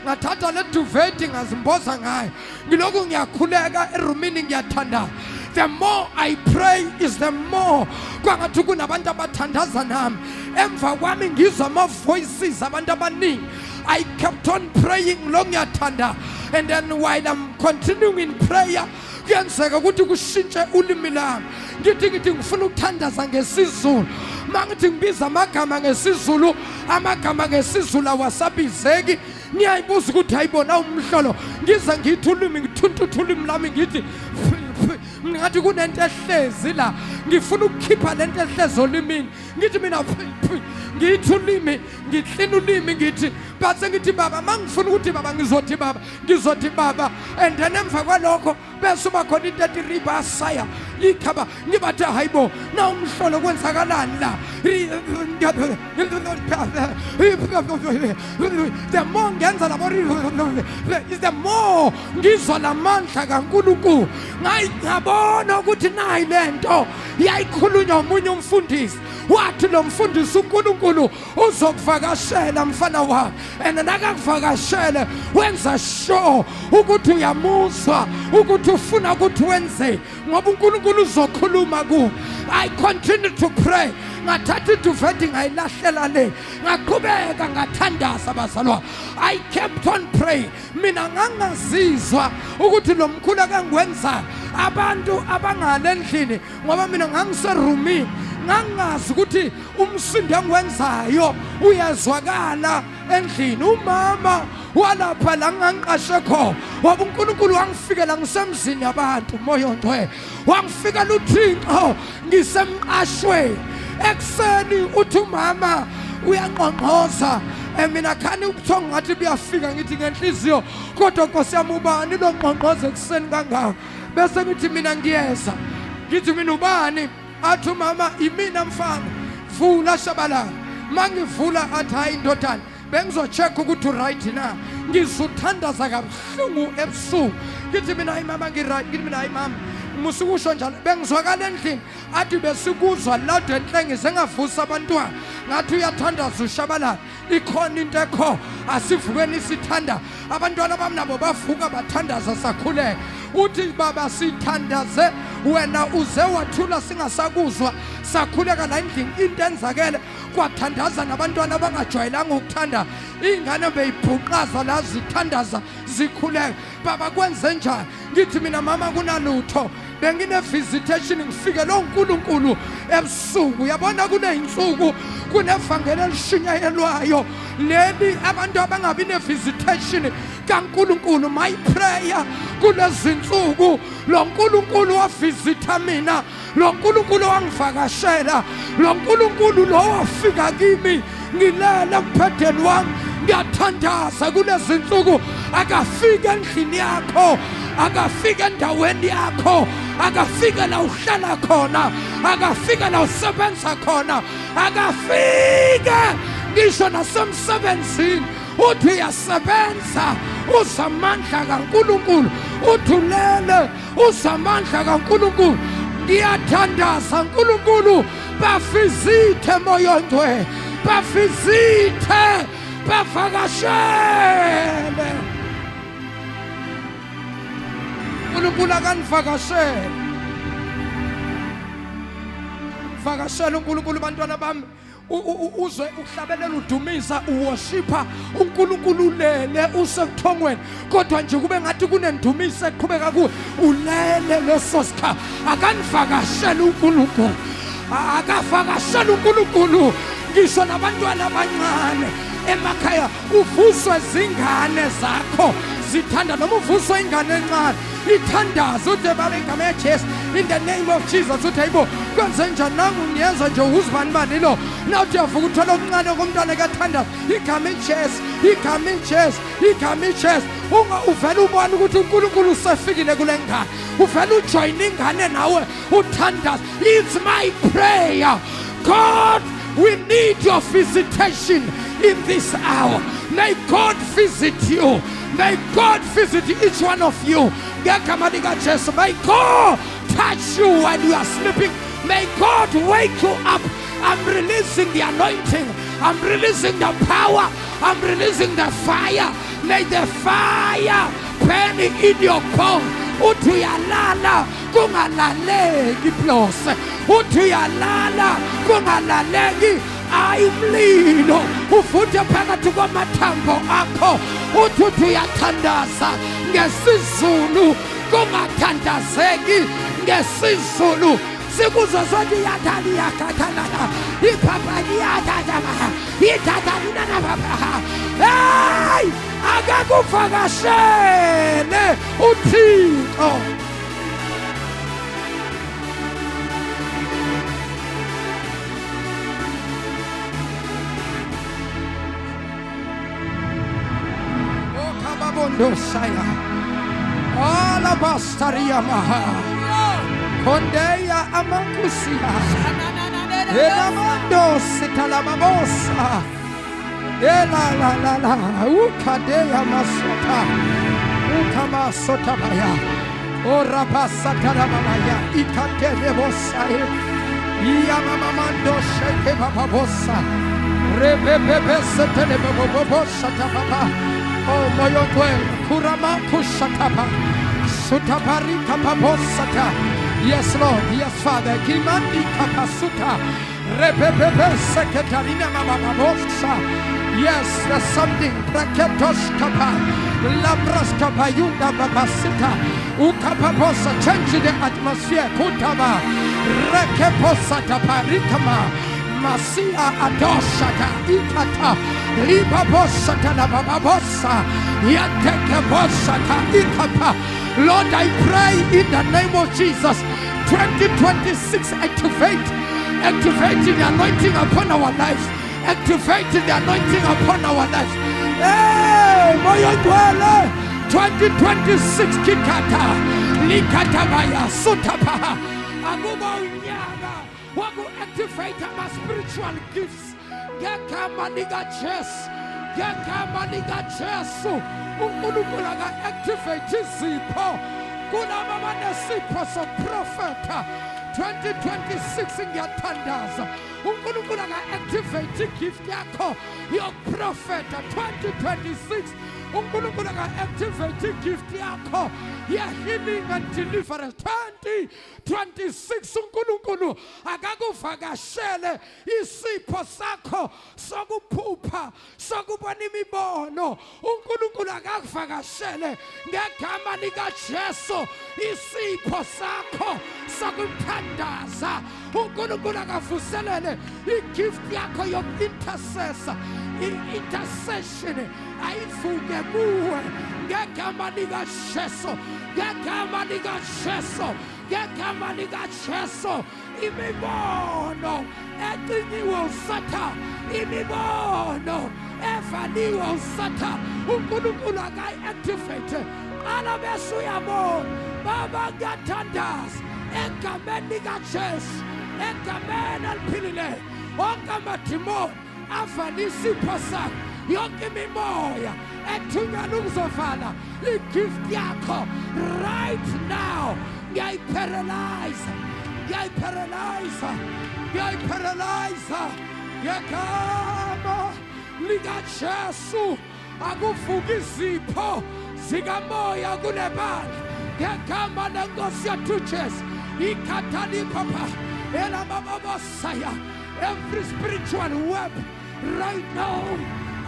ngathatha le duvet ngazimboza ngayo ngiloko ngiyakhuleka erumini ngiyathandaza the more I pray is the more kwangathi kunabantu abathandaza nami emva kwami ngizwa ama voices abantu abaningi I kept on praying long yathanda and then while I'm continuing in prayer kuyenzeka ukuthi kushintshe ulimi lami ngithi ngifuna ukuthandaza ngesizulu mangithi ngibiza amagama ngesizulu amagama ngesizulu awasabizeki niyayibuza ukuthi hayibona umhlolo ngize ngithi ulimi ngithunta ulimi lami ngithi ngathi kunento ehlezi la ngifuna ukukhipha lento ehlezi olimini ngithi mina ngithi ulimi ngihlina ulimi ngithi base ngithi baba mangifuna ukuthi baba ngizothi baba and then emva kwalokho bese uba khona into ethi ribasaya ikhaba ngibathe hayibo na umhlolo kwenzakalani la the more ngenza labo the more ngizwa lamandla kaNkulunkulu ngayabona ukuthi nayi lento yayikhulunywa umunye umfundisi wathi lo mfundisi uNkulunkulu uzokuvakashela mfana wami and nakakuvakashele wenza sure ukuthi uyamuzwa ukuthi ufuna ukuthi wenze ngoba uNkulunkulu uzokhuluma ku I continue to pray ngathatha iduvedi ngayilahlela le ngaqhubeka ngathandaza bazalwa I kept on praying mina ngangazizwa ukuthi lo mkhulu akangwenza abantu abangale endlini ngoba mina ngangiserumini ngangazi ukuthi umsindo engiwenzayo uyezwakala endlini umama walapha la ngangiqashe khona ngoba uNkulunkulu wangifikela ngisemzini yabantu moya ongcwele wangifikela uThixo ngisemqashweni ekseni uthi umama uyanqonqoza mina khani ubuthongo ngathi buyafika ngithi ngenhliziyo kodwa Nkosi yami ubani lo nqonqoza ekseni kangaka bese ngithi mina ngiyeza ngithi mina ubani athi mama imina mfana vula shabalala mangivula athi hayi indodana bengizocheck ukuthi right na ngizothandaza kabuhlungu ebusuku ngithi mina hayi mama ngiright ngithi mina hayi mama musukusho njalo bengizwakala endlini athi besikuzwa lado enhlenge sengavusa abantwana ngathi uyathandaza ushabalala ikhona into ekho asivukeni isithanda abantwana bami nabo bavuka bathandaza sakhuleka uthi baba sithandaze wena uze wathula singasakuzwa sakhuleka la endlini into enzakele kwathandaza nabantwana abangajwayelanga ukuthanda ingane beyibhuqaza la zithandaza zikhuleka baba kwenze njani ngithi mina mama kunalutho bengine visitation ngifike lo uNkulunkulu ebusuku yabona kuneyinsuku kunevangeli elishunyayelwayo leli abantu abangabi ne visitation kaNkulunkulu my prayer kulezinsuku lo uNkulunkulu wavisita mina lo uNkulunkulu wangivakashela lo uNkulunkulu lo wafika kimi ngilala kuphedeni wami ngiyathandaza kulezinsuku akafika endlini yakho akafika endaweni yakho akafika la uhlala khona akafika la usebenza khona akafika ngisho nasemsebenzini uthi uyasebenza uzamandla kaNkulunkulu uthulele uzamandla kaNkulunkulu ngiyathandaza uNkulunkulu bafizithe moya ongcwele bafizithe bavakashele uNkulunkulu akanivakashele vakashela uNkulunkulu bantwana bami uzwe uhlabelela udumisa uworshipha uNkulunkulu lele usebuthongweni kodwa nje kube ngathi kunendumiso eqhubeka kuwe ulele leso sikha akanivakashela uNkulunkulu akavakashela uNkulunkulu ngisho nabantwana abancane emakhaya uvuswe zingane zakho zithanda noma uvuswe ingane encane ithandaza uthi baba igama leJesu in the name of Jesus uthi hayibo kwenze njani nangu ngiyenza nje uzibani bani lo nawuthi uyavuka uthola okuncane komntwana ekathandaza igama leJesu igama leJesu igama leJesu uvela ubona ukuthi uNkulunkulu usefikile kule ngane uvela ujoyina ingane nawe uthandaza it's my prayer God we need your visitation in this hour may God visit you may God visit each one of you may God touch you when you are sleeping may God wake you up I'm releasing the anointing I'm releasing the power I'm releasing the fire may the fire burn in your bones uthi uyalala kungalaleki plose uthi uyalala kungalaleki ayumlilo ufuthe phakathi kwamathambo akho uthi uyathandaza ngesizulu kungathandazeki ngesizulu sikuzo zonke iyadali yakathalala iphapha liyadadaba idadalina nababa hey akakuvakashele uThixo Saya Alabastaria Maha Kondeya Amakusia Elamando Sitalamabosa Ela la la la Ukadeya Masota Ukama Sotabaya Ora Pasataramaya Ikaterebosai Yamamando Sheke Bababosa Rebebe Setelebobosa Tababa Oh, Moyotwe, Kurama Kushatapa, Sutapari Kapabosata. Yes, Lord, yes, Father. Kimandi Kapasuta, Repepe Secretarina Mamabosa. Yes, there's something. Praketosh Kapa, Labras Kapayunda Babasita, Ukapabosa, change the atmosphere. Kutama, Rekeposata Parikama. Masia Adoshata Ikata Liba Bosata Bababosa Yateke Bosata Ikapa. Lord, I pray in the name of Jesus 2026 activating the anointing upon our lives, activating the anointing upon our lives. Hey, Moyondwele 2026 Kikata Likatabaya Sutapa Aguba Unyaga Wagu activate my spiritual gifts. Yakamaniga chess. Yakamaniga chess. Unkuluga activate Zipo. Kuna mama Sipo so prophet. 2026 in your thunders. Unkuluga activate gift yako. Your prophet 2026. Unkuluga activate gift yako. Your healing and deliverance 2026 unkulunkulu akakuvakashele isipho sakho sokuphupha sokubona imibono unkulunkulu akakuvakashele ngegama likaJesu isipho sakho sokuthandaza unkulunkulu akavuselele igift yakho yokuintercessor intercession ayivuke kuwe ngegama likaJesu ngegama likaJesu ngegama likaJesu imibono eqiniwe usatha imibono evaliwe usatha uNkulunkulu akayi-activate alabesu yabo baba ngathandaza egameni likaJesu egameni eliphilile onke amadimoni avala isipho sakho yonke imimoya ethunyana ukuzovala igift yakho right now ngiyayiparalyze ngegama likaJesu akuvuka izipho zikamoya kunebandla ngegama lenkosi yethu Jesu ikhathali papa elamababosaya every spiritual web right now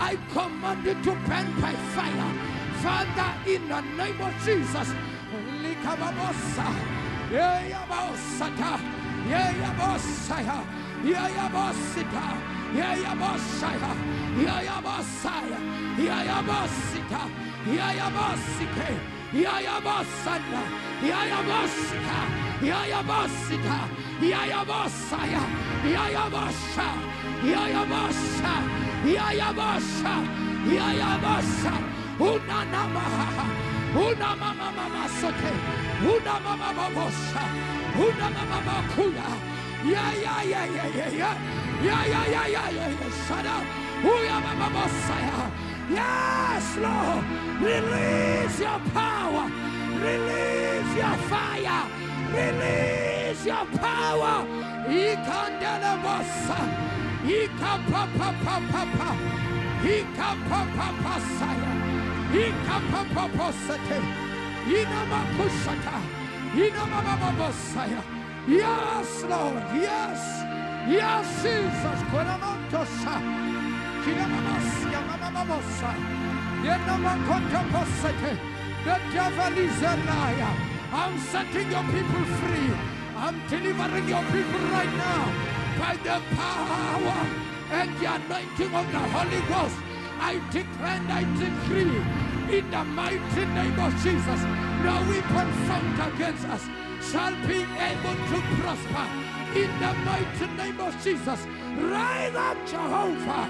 I command it to burn by fire. Father, in the name of Jesus. Likababosa. Yeyabosata. Yeyabosaya. Yeyabosita. Yeyabosaya. Yeyabosaya. Yeyabosita. Yeyabosike. Yeyabosana. Yeyabosika. Yeyabosita. Yeyabosaya. Yeyabosha. Yeyabosha. Yayabasha, Yayabasha, Unanamaha, Unamama Sote, Unamama Bosha, Unamama Kuya, Shada, Uyamama Bosaya. Yes, Lord, release your power, release your fire, release your power. Ikandela Bossa. Ika papa papa, Ika papa saya, Ika papa sete, Ina makushata, Ina mama saya. Yes, Lord, yes, yes, Jesus. Koramantosha, Kinamasia, mama mosa, Yena makonta posete. The devil is a liar. I'm setting your people free. I'm delivering your people right now by the power and the anointing of the Holy Ghost. I declare and I decree in the mighty name of Jesus, no weapon formed against us shall be able to prosper. In the mighty name of Jesus, rise up, Jehovah.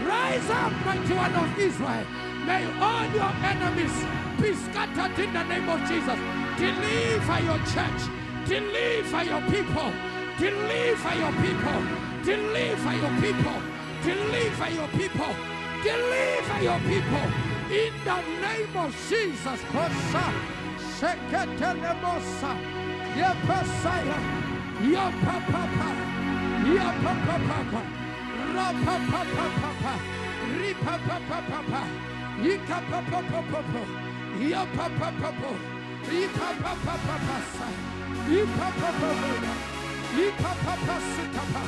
Rise up, mighty one of Israel. May all your enemies be scattered in the name of Jesus. Deliver your church. Deliver your people. Deliver your people. Deliver your people. Deliver your people. Deliver your people. In the name of Jesus. Kosa. Sheketelemosa. Yepasaya. Yapapapa. Yapapapa. Rapapapapa. Ripapapapa. Yikapapapa. Yapapapa. Yipapapapa. Yipapapapa. Yipapapapa.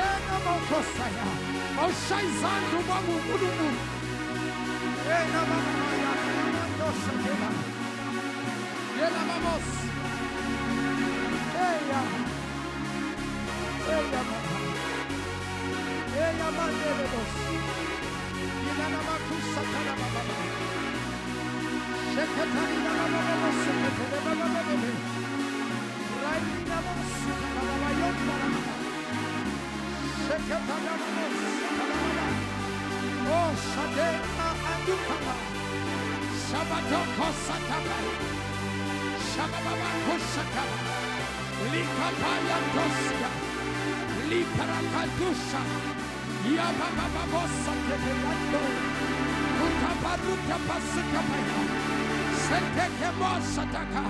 Enamokosaya. Oshaizandu mamukulumu. Enamamaya. Dosakela. Yenamamos. Eya. Eya mama. Eya mandelos. Inanamakusakala mama. Shekatarina mama. Shekatarina mama. Raina mama. Yonda. Shekatarina mama. Oh, Shadena Andukama. Shabadoko Sataba. Shababa Kushataba. Likapaya Dosia. Liparakadusha. Yababa Satayando. Utabaruka Pasikapaya. Senteke Mosataka.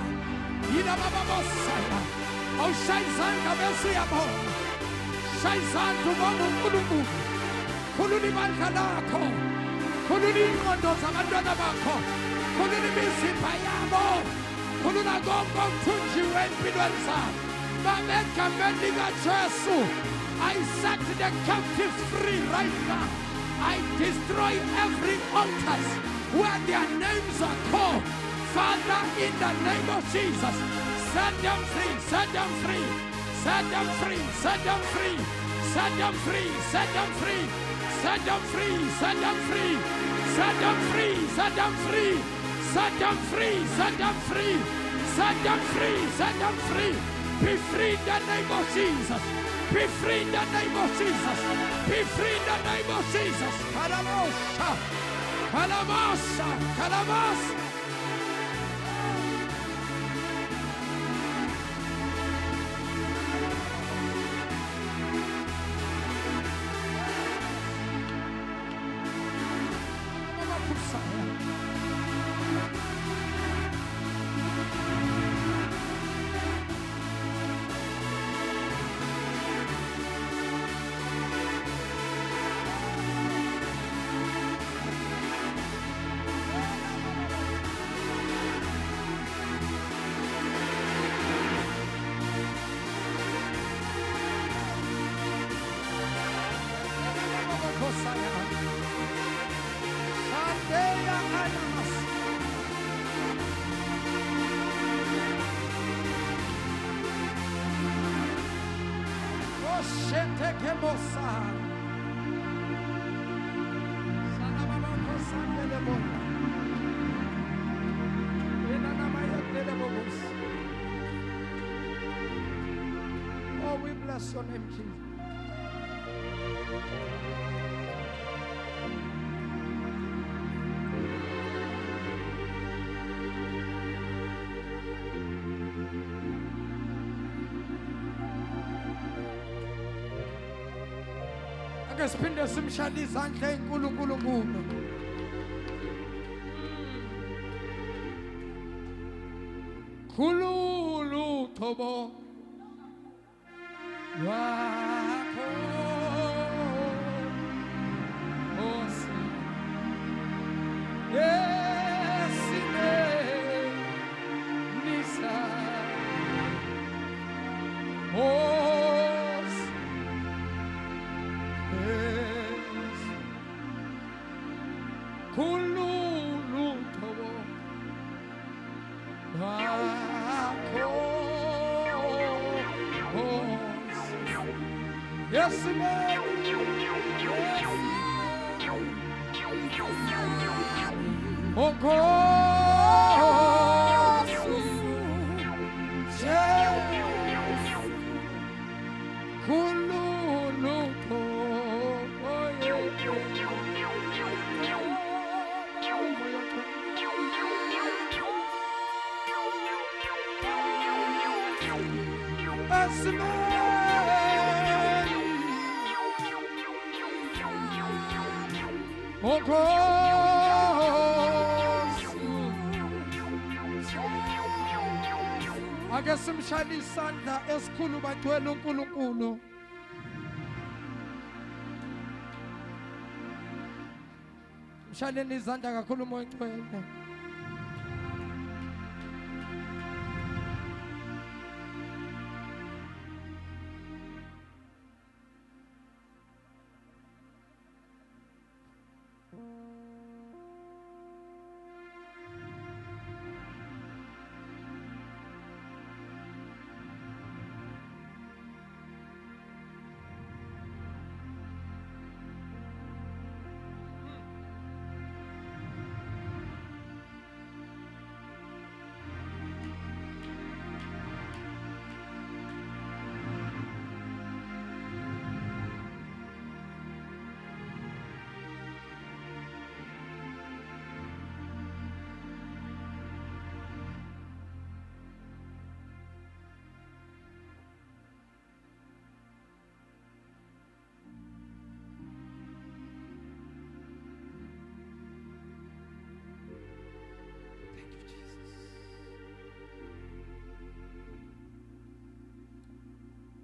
Yinababa Saya. Oh, Shaizanga Besiamo. Shaizandu Mamu Kulumu. Kuluni Mankanako. Kuluni Mondo Samandana Bako. Kuluni Misipayamo. Kuluna Gombo Tunji Wenpidwansa. Mameka Mendiga Jesu. I set the captives free right now. I destroy every altars where their names are called. Father, in the name of Jesus, set them free, set them free, set them free, set them free, set them free, set them free, set them free, set them free, set them free, set them free, set them free, set them free, set them free, set them free. Be free in the name of Jesus. Be free in the name of Jesus. Be free in the name of Jesus. Kalamosa. Kalamasa. Kalamasa. Oh, we bless your name, Jesus. Akasiphinde simshaya izandla enkulunkulu kuno. Khululu thobo wakho osi yesine nisa osi es khululu thobo wakho Yes, man. Oh God. Kululuko. Oh yeah. Yes, man. Oh God. Ake simshayile isandla esikhulu bagcwele uNkulunkulu. Mshayeleni izandla kakhulu umoya ogcwele.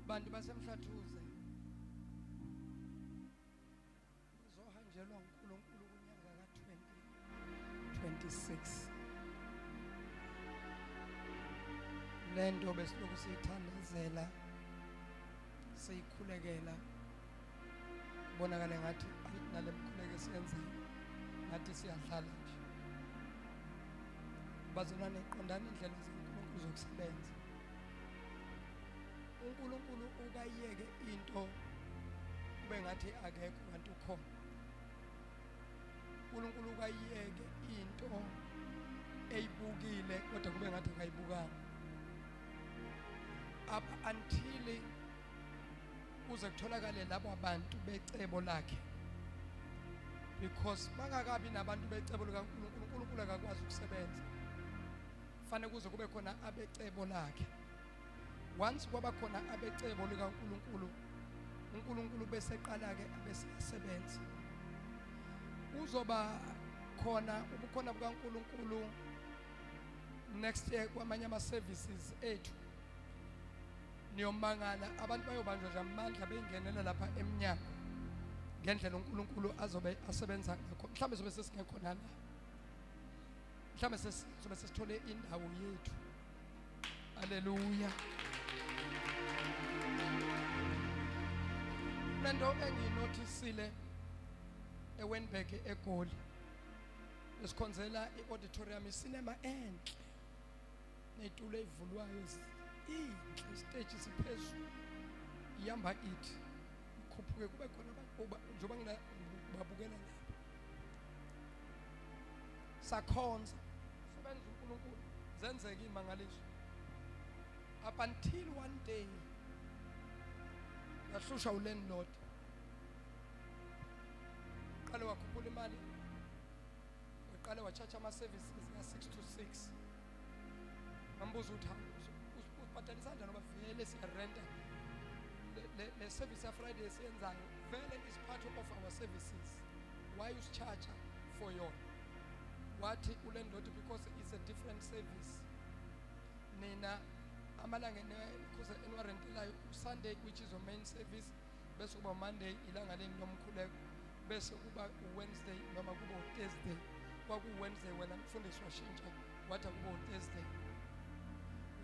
Bantu basemhlathuze uzohanjelwa uNkulunkulu kunyaka ka-2026 lento besilokhu siyithandazela siyikhulekela kubonakala ngathi nale mkhuleko siyenzayo ngathi siyadlala nje bazalwane qondani indlela zikaNkulunkulu zokusebenza. uNkulunkulu ukayiyeke into kube ngathi akekho kanti ukhona. uNkulunkulu ukayiyeke into eyibukile kodwa kube ngathi akayibukanga. Apha until kuze kutholakale labo abantu becebo lakhe, because bangakabi nabantu becebo likaNkulunkulu uNkulunkulu akakwazi ukusebenza. Fanele kuze kube khona abecebo lakhe. Once kwaba khona abecebo likaNkulunkulu, uNkulunkulu bese qala ke abesebenza. Uzoba khona ubukhona bukaNkulunkulu next year kwamanye ama services ethu. Niyomangala abantu bayobanjwa nje amandla beyingenela lapha eminyango ngendlela uNkulunkulu azobe asebenza ngakho. Mhlawumbe sobe sesingekhona la. Mhlawumbe sobe sesithole indawo yethu. Hallelujah. Nento enginotisile eWenberg eGoli esikhonzela iauditorium icinema enhle nezitulo ezivulwayo inhle stage siphezulu ihamba ithi ikhuphuke kube khona abantu njengoba ngibabukela lapha sakhonza sebenza uNkulunkulu zenzeke imangaliso up until one day yahlusha ulandlord qale wakhuphula imali uqale wachacha ama services ka 6 to 6 ngambuza uthando ubhatalisa kanjani ngoba vele siyarenta le service ya Friday siyenzayo vele is part of our services. Why you charge for your what ulandlord? Because it's a different service. Nina amalanga kuze enwarentelayo Sunday which is your main service, bese kuba Monday ilanga leni lomkhuleko, bese kuba Wednesday noma kuba Thursday. Kwaku Wednesday wena mfundisi washintsha wathi kuba Thursday.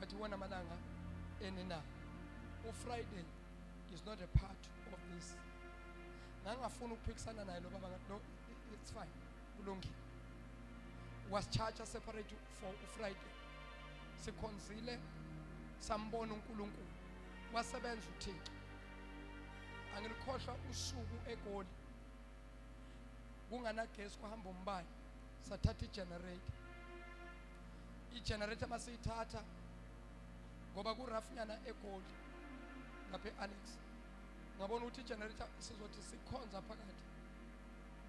Wathi wona amalanga enina uFriday is not a part of this. Ngangafuna ukuphikisana naye lo baba no, it's fine kulungile. Was charge separate for Friday. Sikhonzile sambona uNkulunkulu wasebenza uThixo. Angilikhohlwa usuku eGoli kunganagesi kuhamba umbane sathatha i-generator masiyithatha ngoba kurafunyana eGoli lapha eAnnex ngabona ukuthi i-generator sizothi sikhonza phakathi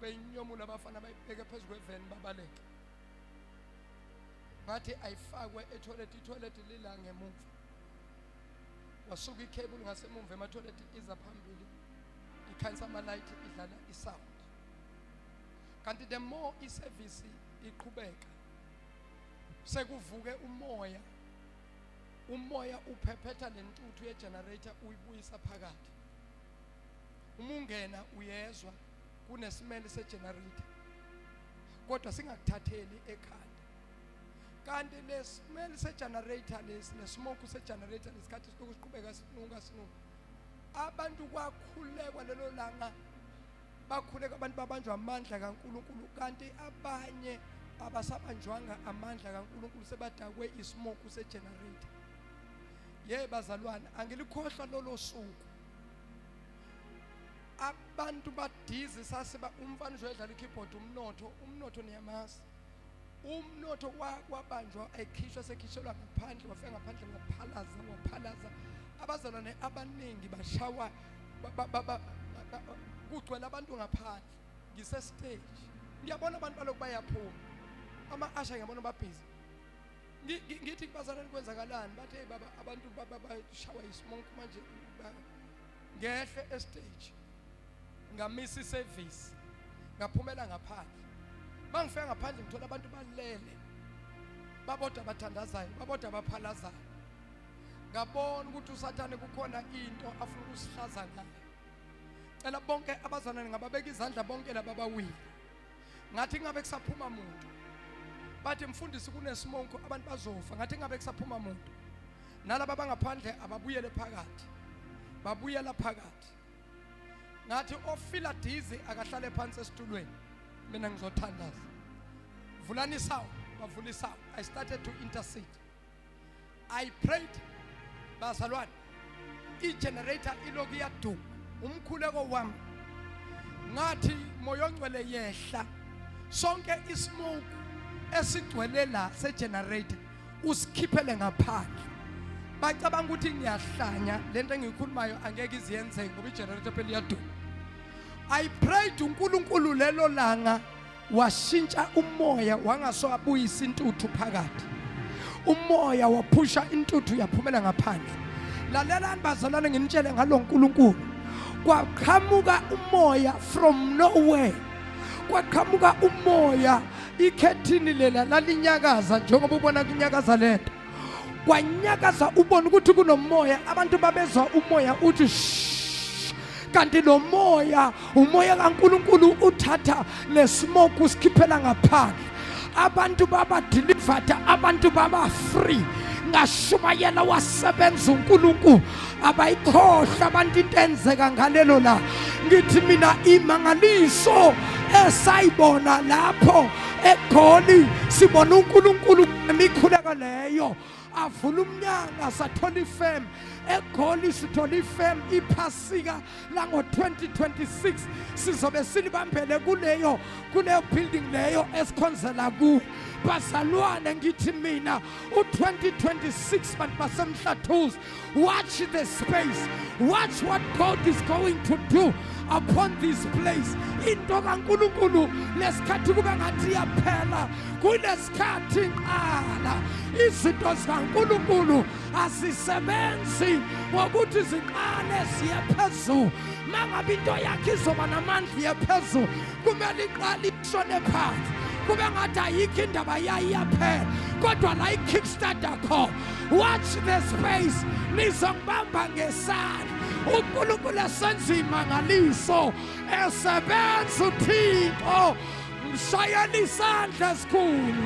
beyinyomula abafana bayibheke phezulu kweveni babaleka ngathi ayifakwe etoilet lila ngemuva wasuka icable ngasemuva etoilet iza phambili ikhanyisa ama-light idlala isound kanti the more iservice iqhubeka sekuvuke umoya uphephetha lentuthu ye-generator uyibuyisa phakathi uma ungena uyezwa kunesimele se-generator kodwa singakuthatheli ekhanda kanti lesimele se-generator nesmoke se-generator lesikhathi siqhubeka sinuka abantu kwakhulekwa lelo langa bakhuleka abantu babanjwa amandla kaNkulunkulu kanti abanye abasabanjwanga amandla kaNkulunkulu sebadakwe ismoke se-generator bazalwane angilikhohlwa lolo suku abantu badizi sasiba umfana nje edlala ikeyboard umnotho niyamazi umnotho wabanjwa ekhishwa sekhishelwa ngaphandle wafika ngaphandle waphalaza abazalwane abaningi bashawa kugcwele abantu ngaphandle ngise stage ngiyabona abantu baloko bayaphuma ama-asha ngiyabona babhizi ngithi bazalwane kwenzakalani bathe baba abantu bashawa ismoke manje ngehle estage ngamisa iservice ngaphumela ngaphandle bangifika ngaphandle ngithola abantu balele baboda bathandazayo baboda baphalazayo ngabona ukuthi uSathane kukhona into afuna ukusihlaza ngayo cela bonke abazalwane ngababeka izandla bonke laba bawile ngathi ngabe kusaphuma umuntu bathi mfundisi kunesmoke abantu bazofa ngathi ngabe kusaphuma umuntu nalaba bangaphandle ababuyele phakathi babuyela phakathi ngathi ofila dizi akahlale phansi esitulweni mina ngizothandaza vulani isawu bavula isawu I started to intercede I prayed bazalwane i-generator iloku iyaduma umkhuleko wami ngathi moya ongcwele yehla sonke ismoke esigcwele la se-generator usikhiphele ngaphandle bacabanga ukuthi ngiyahlanya lento engiyikhulumayo angeke iziyenzeke ngoba i-generator phela iyaduma I prayed uNkulunkulu lelo langa washintsha umoya wangasowabuyisa intuthu phakathi umoya waphusha intuthu yaphumela ngaphandle lalelani bazalwane nginitshele ngalo nkulunkulu kwaqhamuka umoya from nowhere kwaqhamuka umoya ikhethini lela lalinyakaza njengoba ubona kunyakaza lento kwanyakaza ubona ukuthi kunomoya abantu babezwa umoya uthi kanti lo moya umoya kaNkulunkulu uthatha lesmoke usikhiphela ngaphandle abantu baba delivered abantu baba free ngashumayela wasebenza uNkulunkulu abayikhohlwa abantu into enzeka ngalelo la ngithi mina imangaliso esayibona lapho eGoli sibona uNkulunkulu emikhuleko leyo avula umnyanga sathola ifem eGoli sithola ifem iphasika lango 2026 sizobe silibambele kuleyo building leyo esikhonzela ku bazalwane ngithi mina u2026 bantu basemhlathuzi watch the space watch what God is going to do upon this place into kaNkulunkulu lesikhathi kube ngathi yaphela kulesikhathi qala izinto zikaNkulunkulu asisebenzi ngokuthi ziqale siye phezulu mangabe into yakhe izoba namandla yaphezulu kumele iqale ishone phansi kube ngathi ayikho indaba yayiyaphela kodwa la i-kickstarter kho watch the space nizongibamba ngesandla uNkulunkulu esenza imangaliso esebenza uThixo mshayela isandla esikhulu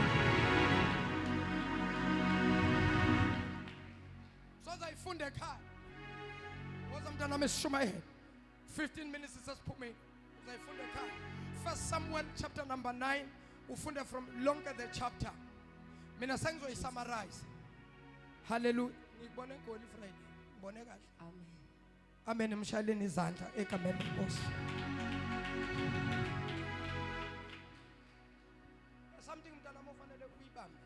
sozayifunde ekhaya woza mntana wami esishumayela 15 minutes sesiphumile uzayifunde ekhaya 1 Samuel chapter number 9 ufunde from longer the chapter mina sengizoyisummarize hallelujah ngibone eGoli Friday ngibone kahle Amen. Amen. Mshayeleni izandla egameni lenkosi. Something mntana mofanele kuyibamba.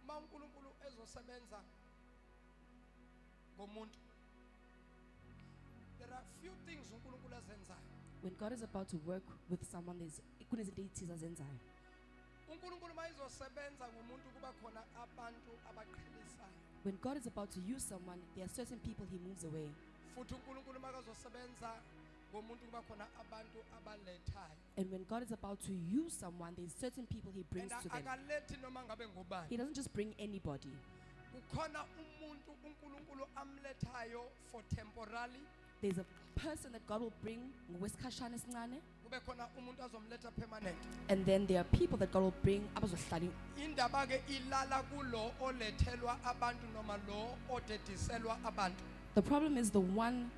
Ma uNkulunkulu ezosebenza ngomuntu. There are few things uNkulunkulu azenzayo. When God is about to work with someone, there's izinto ezithize azenzayo. uNkulunkulu mayizosebenza ngomuntu kuba khona abantu abaqhelisayo. When God is about to use someone, there are certain people he moves away. Futhi uNkulunkulu makazosebenza ngomuntu kuba khona abantu abalethayo. And when God is about to use someone, there's certain people he brings to them. Akalethi noma ngabe ngubani. He doesn't just bring anybody. Kukhona umuntu uNkulunkulu amlethayo for temporarily. There's a person that God will bring ngokwesikhatshana esincane, Kube khona umuntu azomletha permanent. and then there are people that God will bring abazohlala. Indaba ke ilala kulo olethelwa abantu noma lo odediselwa abantu. The problem is the one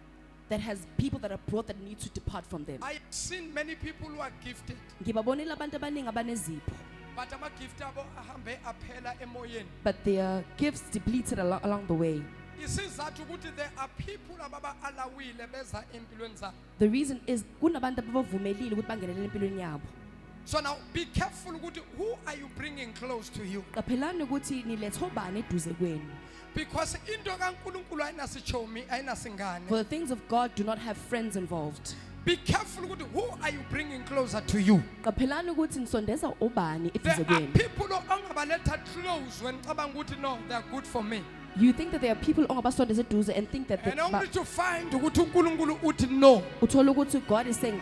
that has people that are brought that need to depart from them. I've seen many people who are gifted, Ngibabonile abantu abaningi abanezipho, but ama-gift abo ahambe aphela emoyeni. but their gifts depleted along the way. Isizathu ukuthi there are people ababa alawile beza empilweni zabo. The reason is kunabantu abavumelile ukuthi bangenele empilweni yabo. So now be careful ukuthi who are you bringing close to you? Qaphelani ukuthi niletha obani eduze kwenu. Because into kaNkulunkulu ayinasichomi ayinasingane. For the things of God do not have friends involved. Be careful ukuthi who are you bringing closer to you? Qaphelani ukuthi nisondeza obani There eduze are kwenu. people who ongabaletha close when cabanga ukuthi no, they are good for me. You think that there are people ongabasondeza eduze and think that And only to find ukuthi uNkulunkulu uthi no. uthola ukuthi God is saying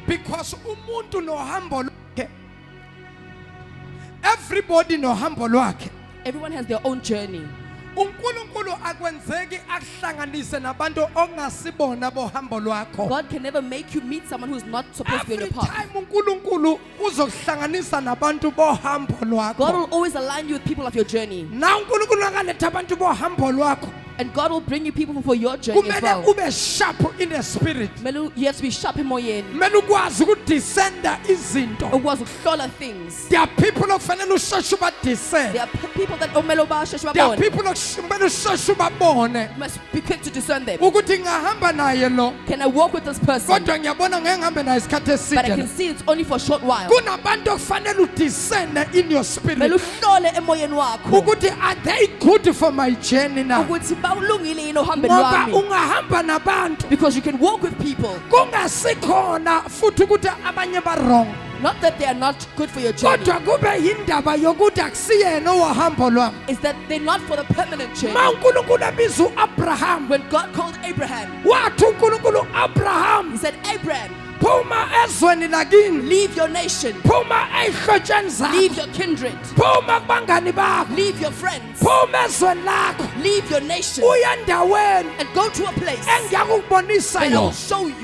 Because umuntu nohambo lwakhe. Everybody nohambo lwakhe. everyone has their own journey. uNkulunkulu akwenzeki akuhlanganise nabantu ongasibona bohambo lwakho. God can never make you meet someone who's not supposed to be on Every your path. time uNkulunkulu uzokuhlanganisa nabantu bohambo God lwakho. will always align you with people of your journey. Na uNkulunkulu akaletha abantu bohambo lwakho. And God will bring you people for your journey as Kumele well. ube sharp in the spirit. You have to be sharp emoyeni. Kumele ukwazi ukudiscenda izinto. Ukwazi ukuhlola things. There are people okufanele usheshe ubadiscern. There are people that omele ubasheshe There are babone. people okumele usheshe ubabone. You must be quick to discern them. Ukuthi ngahamba naye lo. Can I walk with this person? Kodwa ngiyabona ngeke ngihambe naye isikhathi But I can eside. see it's only for a short while. Kunabantu okufanele udiscerne in your Kumele spirit. uhlole emoyeni wakho Ukuthi are they good for my journey now? ukuthi bawulungile yini ohambeni Ngoba lwami. ungahamba nabantu Because you can walk with people. kungasikhona futhi ukuthi abanye ba wrong. Not that they are not good for your journey. Kodwa kube yindaba yokuthi akusiyena ohambo lwami. It's that they're not for the permanent journey. Ma uNkulunkulu ebiza uAbraham, When God called Abraham, wathi uNkulunkulu Abraham, he said, Abraham, phuma ezweni lakini, leave your nation. phuma ehlotsheni zakho, Leave your kindred. phuma kubangani bakho, Leave your friends. phuma ezweni lakho, Leave your nation. uya endaweni And go to a place. engiyakubonisa And I will yona. show you.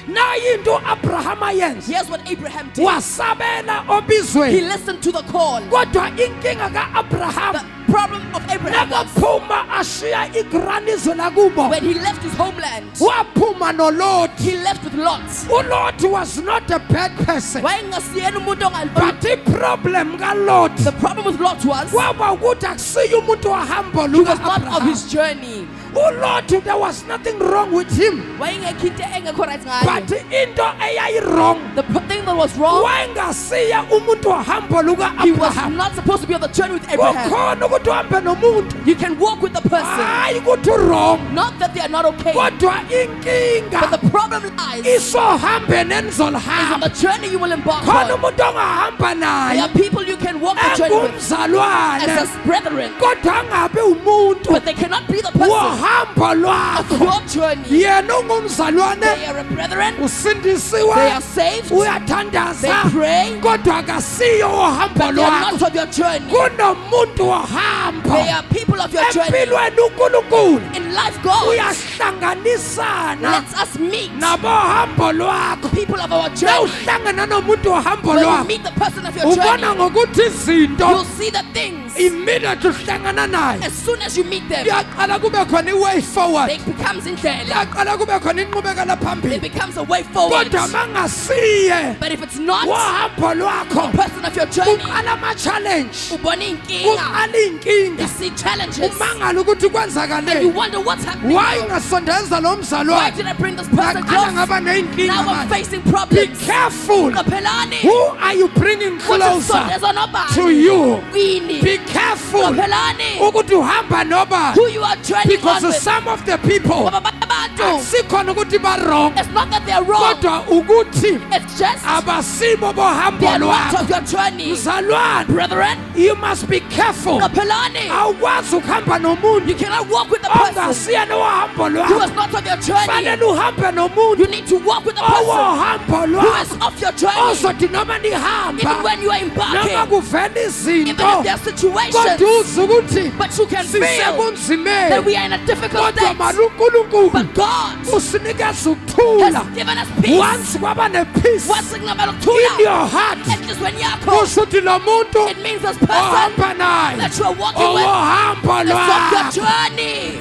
Nayi into uAbraham ayenza. Here's what Abraham did. Wasabela He obizweni. listened to the call. Kodwa inkinga kaAbraham The problem of Abraham was nakaphuma ashiya igranizwe lakubo. when he left his homeland, Waphuma noLot. he left with Lot. uLot was not a bad person. Wayengasiyena umuntu ongal- But the problem kaLot The problem with Lot was kwaba ukuthi akusiyo umuntu wahambo he was not of lukaAbraham. his journey. uLot, there was nothing wrong with him. Wayengekho into engekho right But ngayo. into eyayi wrong. The thing that was wrong, Wayengasiya umuntu wahambo he was lukaAbraham. not supposed to be on the journey with Abraham. Kukhona ukuthi uhambe nomuntu. You can walk with the person. Hayi ukuthi wrong. Not that they are not okay. Kodwa inkinga But the problem lies is isohambeni on enizolihamba. the journey you will embark Khona on. umuntu ongahamba There naye are people you can walk the journey with engumzalwane as brethren, kodwa angabe umuntu but they cannot be the person wohambo of lwakho. your journey. Yena ungumzalwane, They are a brethren, they usindisiwe, are saved, they uyathandaza, pray, kodwa akasiyo wohambo but they are lwakho. not of your journey. Kunomuntu wohambo They are people of your journey. empilweni. uNkulunkulu In life, God uyahlanganisana lets us meet nabohambo lwakho. people of our journey. Nawuhlangana nomuntu wohambo When you lwakho, meet the person of your ubona journey, ngokuthi izinto you'll see the things problems. immediately uhlangana naye As soon as you meet them, kuyaqala kube khona i-way forward it becomes indlela. kuyaqala kube khona inqubekela It phambili becomes a way forward. kodwa mangasiye But if it's not wahambo lwakho the person of your journey, kuqala ama-challenge ubona inkinga, kuqala iy'nkinga you see challenges, umangala ukuthi you kwenzakaleni wonder what's happening. why ngasondeza lo Why mzalwane did I bring this person ngaqala close? ngaba ney'nkinga Now I'm manje facing be problems. careful Qaphelani. who are you bringing closer Usondeza nobani. to you Kwini. be careful Qaphelani. ukuthi uhamba nobani Who you are journeying on because with. some of the people Ngoba abantu, akusikhona ukuthi ba-wrong it's not that they're wrong. kodwa ukuthi It's just abasibo bohambo they are not lwakho of your journey. mzalwane Brethren, you must be careful qaphelani. awukwazi ukuhamba nomuntu You cannot walk with the person ongasiye nohambo who lwakho is not of your journey. fanele uhambe nomuntu You need to walk with the person owohambo who lwakho is of your journey. ozothi noma Even nihamba when you are noma embarking, kuvela even izinto if there are kodwa situations, uze ukuthi but you can feel that sisebunzimeni we are in a difficult kodwa state. mali unkulunkulu But God usinikeza has ukuthula given us peace. once kwaba ne-peace What's the number of in tula? your heart And just when you are kusho ukuthi lo muntu it means this person ohamba naye that you are walking with owohambo is of your lwakho journey.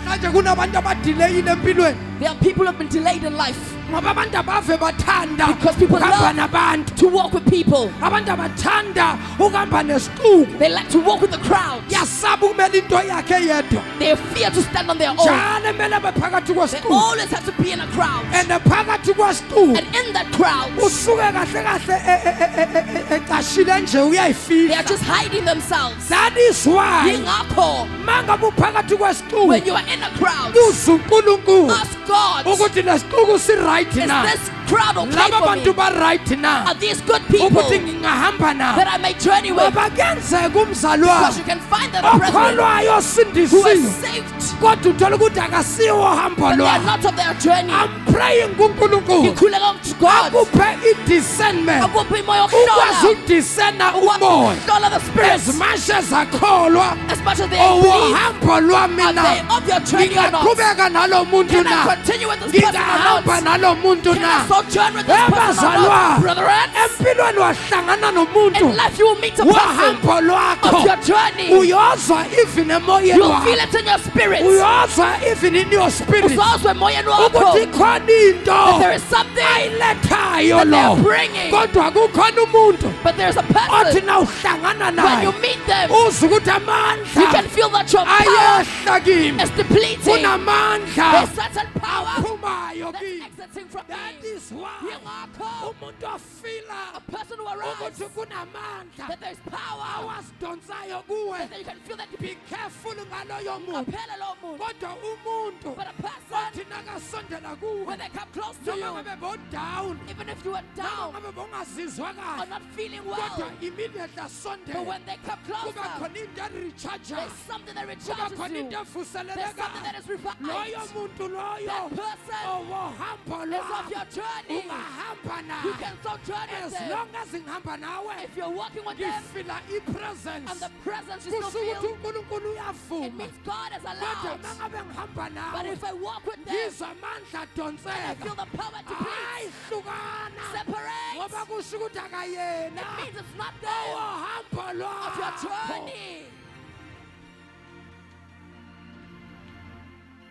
manje kunabantu abadileyile empilweni There are people who have been delayed in life ngoba abantu abave bathanda because people ukuhamba love nabantu to walk with people. abantu abathanda ukuhamba nesituku They like to walk with the crowd. yasaba ukumela into yakhe yedwa They fear to stand on their own. njalo emele bephakathi They kwesituku always have to be in a crowd. and phakathi kwesituku And in that crowd, usuke kahle kahle ecashile nje they are uyayifihla just hiding themselves. that is why Yingakho, mangabe uphakathi kwesituku when you are in a crowd, buza unkulunkulu ask God, ukuthi lesituku si-right is na this crowd okay laba for bantu me? ba-right na Are these good people ukuthi ngingahamba nabo that I may journey with? ngoba kuyenzeka Because umzalwane you can find that a brethren okholwayo who is osindisiwe saved, kodwa uthola ukuthi akasiwo hambo but they are lwakho not of their journey. I'm praying kunkulunkulu Ngikhuleka God akuphe i-discernment akuphe imoya ukwazi yokuhlola, ukudisena umoya ukuhlola the as spirits. much as akholwa As much as they believe, owohambo lwami are na they of your journey or not? ngingaqhubeka nalo muntu Can I na continue with this person or ngingahamba not? nalo muntu Can na I sojourn with this person or not? ebazalwane Brethren, empilweni wahlangana nomuntu in life you will meet a person wahambo of lwakho your journey. uyozwa even emoyeni You'll wakho feel it in your spirit. uyozwa even in your spirit Uzozwe emoyeni ukuthi wakho khona that into there is something ayilethayo that they lo are bringing. kodwa kukhona umuntu But there's a othi person, na uhlangana when naye you meet them, uze ukuthi you amandla can feel that your power ayehla kimi is depleting. kunamandla There's certain power aphumayo that's kimi exiting from that me. is why Yingakho, umuntu ofila a person who arrives, ukuthi kunamandla that there's power, awasidonsayo kuwe that you can feel that be careful ngaloyo muntu qaphela lowo muntu. kodwa umuntu But a person, othi nakasondela kuwe when they come close to noma you, ngabe bo-down even if you are down noma ngabe bongazizwa or kahle not feeling kodwa well, immediately but asondela when they come kuba closer, khona into erecharger there's something that kuba recharges khona you. into There's something that evuselelekayo is revived. loyo muntu loyo That person owohambo is of lwakho your journey. ungahamba You naye can sojourn as with them. long as ngihamba nawe If you're walking with them ngifila i-presence and the presence you still kusho ukuthi feel, unkulunkulu it uyavuma means God is kodwa allowed. uma ngabe ngihamba But nawe if I walk with them, ngizwa amandla I adonseka feel the power to hayi please. hlukana Separate. ngoba kusho ukuthi akayena It means it's not them owohambo of your lwakho journey.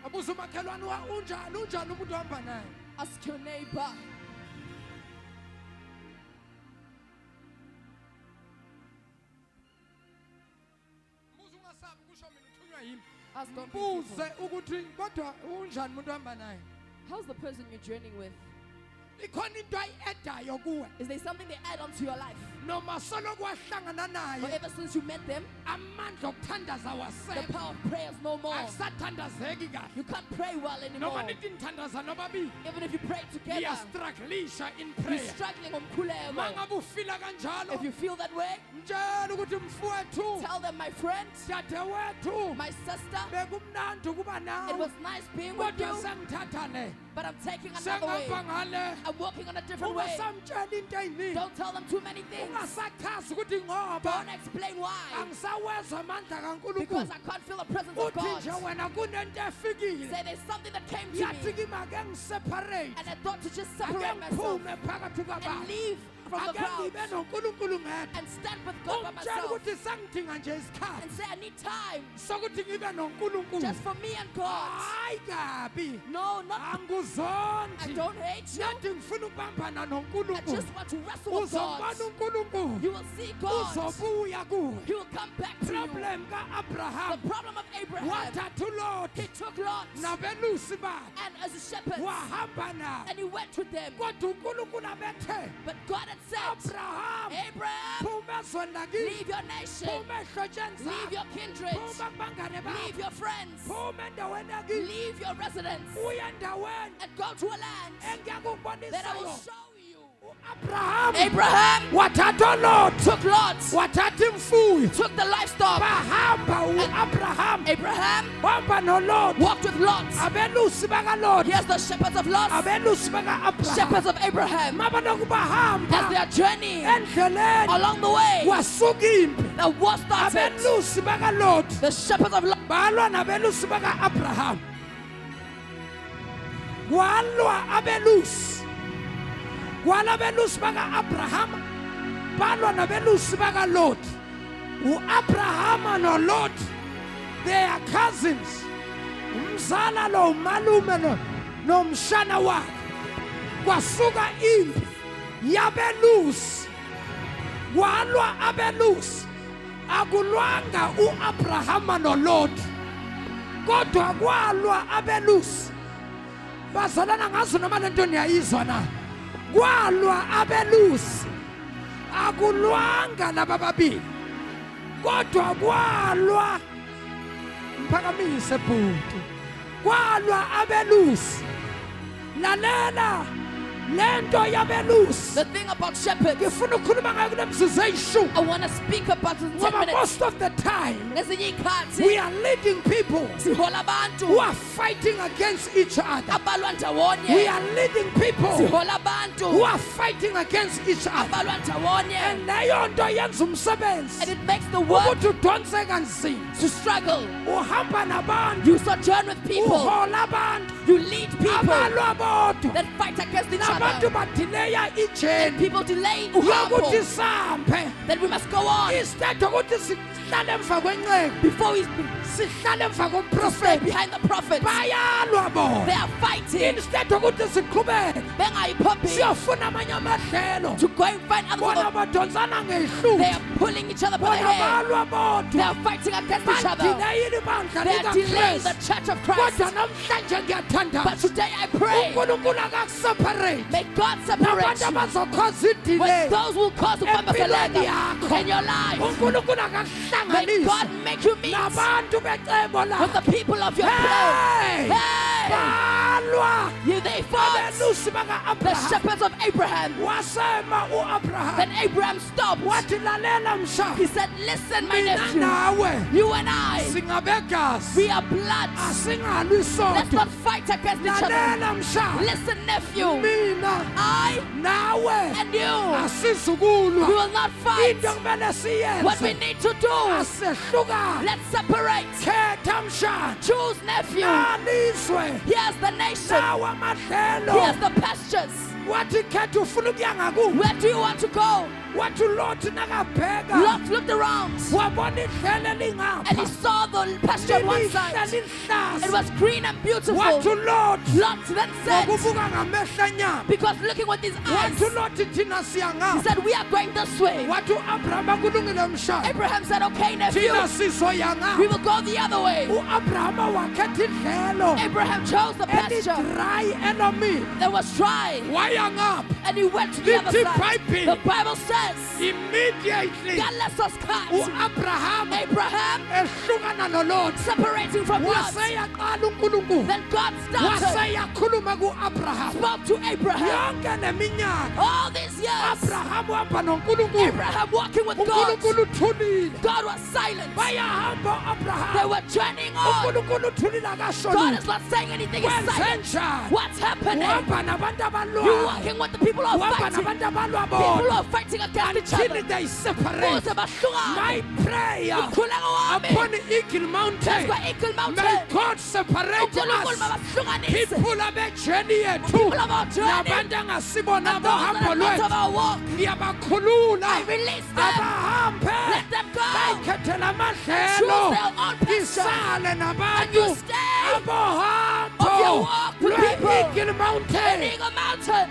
abuza umakhelwane unjani umuntu ohamba naye Ask your neighbor. buza ungasabi kusho mina uthunywa yimi Ask don't be fearful. buze ukuthi kodwa unjani umuntu ohamba naye How's the person you're journeying with? ikhona into ayi-edayo kuwe Is there something they add onto your life? noma soloku wahlangana Or naye ever since you met them, amandla okuthandaza the wasekho power of prayer is no more. akusathandazeki kahle You can't pray well noma anymore. nithi nithandaza nobabili Even if you pray together, niyastrugglisha in you're prayer struggling on kulego. uma ngabe ufila kanjalo If you feel that way, mtshela ukuthi mfowethu tell them, my friend, dadewethu my sister, bekumnandi ukuba it nawe was nice being with kodwa you, sengithatha le but I'm taking another way. sengihamba ngale I'm walking on a different way. ungasamtshela into eyiningi Don't tell them too many things. ungasachazi ukuthi ngoba Don't explain why. angisawezwa amandla Because kankulunkulu I can't feel the presence of uthi nje God. wena kunento efikile Say there's something that came to yathi me, kimi ake ngiseparate and I thought to just ake separate myself ngiphume phakathi and kwabantu leave from the ake crowd ngibe noNkulunkulu ngedwa and stand with God by umtshela myself ukuthi sangidinga nje isikhathi and say, I need time sokuthi ngibe noNkulunkulu just for me and God. hayi kabi No, not I anguzondi don't hate you. nathi ngifuna ukubambana I noNkulunkulu just want to wrestle with God. uzobona uNkulunkulu You will see God. uzobuya kuwe He will come back to you. problem ka-abraham The problem of Abraham, wathatha uloti he took Lot nabelusi bakhe and as a shepherd wahamba nabo and he went with them. kodwa uNkulunkulu abethe But God had said, abraham Abraham, phuma ezweni lakithi leave your nation, phuma ehlotsheni leave zakho your kindred, phuma kubangane leave bakho your friends, phuma endaweni yakithi leave your residence, uye endaweni and go to a land engiyakubonisa that I will yona show you. abraham Abraham wathatha uloti took Lot, wathatha imfuyo took the livestock. bahamba u-abraham Abraham wahamba noloti walked with Lot. abelusi bakaloti Here's the shepherds of Lot, abelusi baka-abraham shepherds of Abraham. mabaloku As bahamba they are journeying endleleni along the way, kwasuka impi the war started. abelusi bakaloti The shepherds of Lot balwa nabelusi baka-abraham kwalwa abelusi kwala abelusi baka-abraham balwa nabelusi bakaloti u-abrahama noloti they are cousins umzala lo umalume nomshana wakhe kwasuka impi yabelusi kwalwa abelusi akulwanga u-abrahama noloti kodwa kwalwa abelusi bazalana ngazo noma lento niyayizwa na kwalwa abelusi akulwanga laba babili kodwa kwalwa mphakamise bhuti kwalwa abelusi lalela lento yabelusi The thing about shepherds, ngifuna ukukhuluma ngayo kule mzuzu eyishumi I want to speak about it in 10 ngoba minutes. most of the time Ngezinye iy'khathi, we are leading people sihola who abantu are fighting against each other. abalwa We ndawonye. are leading people Sihola who abantu are fighting against each other. abalwa ndawonye. And leyo nto yenza And umsebenzi it makes the work ukuthi udonse kanzima to struggle. uhamba nabantu You sojourn with people. uhola abantu You lead people abalwa bodwa that fight against each nabantu other. badileya ijeni People delay yokuthi uhambo. sambe That we must go on instead ukuthi sihlale emva kwenceku before we sihlale emva stay komprofeti behind the prophet. bayalwa They bona are fighting. instead ukuthi siqhubeke Bengayiphuphi siyofuna amanye amadlelo to go and find bona others. badonsana They ngehluthi are pulling each other by the bona hair. balwa They bodwa are fighting against each other. badileyile ibandla They are delaying the likaKristu church of Christ. kodwa namhlanje But ngiyathandaza today I pray, uNkulunkulu akakuseparate may God nabantu separate you abazokhoza with idelay those who cause the empilweni yakho in your life. uNkulunkulu May akakuhlanganise God make you meet nabantu becebo with the lakhe people of your prayer. hey Hey! balwa You they fought abelusi the baka-abraham shepherds of Abraham. wasema u-abraham Then Abraham stopped. wathi lalela msha He said, listen, my mina nephew, nawe you and I, singabegazi we are blood. asingalwi Let's sodwa not fight against each other. lalela msha Listen, nephew, mina I nawe and you, we asizukulwa will not fight. into kumele What we siyenze need to do, asehlukane let's separate. khetha mshana Choose, nephew. naliswe Here's the nation. nawa amadlelo Here's the pastures. wathi khetha ufuna ukuya ngakubo Where do you want to go? wathi ulothi nakabheka Lot looked around wabona idlelo and he elingapha saw the pasture on one lilihle side. It lihlaza was green and beautiful. wathi ulothi Lot then said, ngokubuka ngamehlo enyama because looking with his eyes, wathi ulothi thina siya he ngapha said, we are going this way. wathi u-abraham akulungile mshana Abraham said, okay, nephew, thina sizoya we ngapha will go the other way. u-abrahama wakhetha idlelo Abraham chose the pasture elidry elomile that was dry waya ngapha and he went to the other Lithi side. iBhayibhile. The Bible says, immediately God lets us cut. u-abraham Abraham ehlukana nolothi separating from Lot. waseyaqala unkulunkulu Then God started, waseyakhuluma ku-abraham spoke to Abraham. yonke neminyaka All these years, abraham wahamba nonkulunkulu Abraham walking with God. unkulunkulu uthulile God was silent. bayahamba They u-abraham were journeying on. unkulunkulu uthulile God akashonile is not saying anything. He's wenze silent. njani What's happening? uhamba nabantu You're abalwayo walking with the people who are uhamba fighting. nabantu abalwa People who bona are fighting against each until other. they separate. Ukuze bahlukane. My prayer Umkhuleko wami. upon Eagle Mountain, Phezu kwe-Eagle Mountain. may God separate uNkulunkulu us. mabasihlukanise. People abejeni yethu People of our journey. nabantu angasibona And those that bohambo are not of lwethu our walk, ngiyabakhulula I release them. abahambe Let them go. bayikhethela amadlelo Choose their own pasture. isale And nabantu you stay abohambo of your walk with people. lwe-Eagle in Mountain. Eagle Mountain.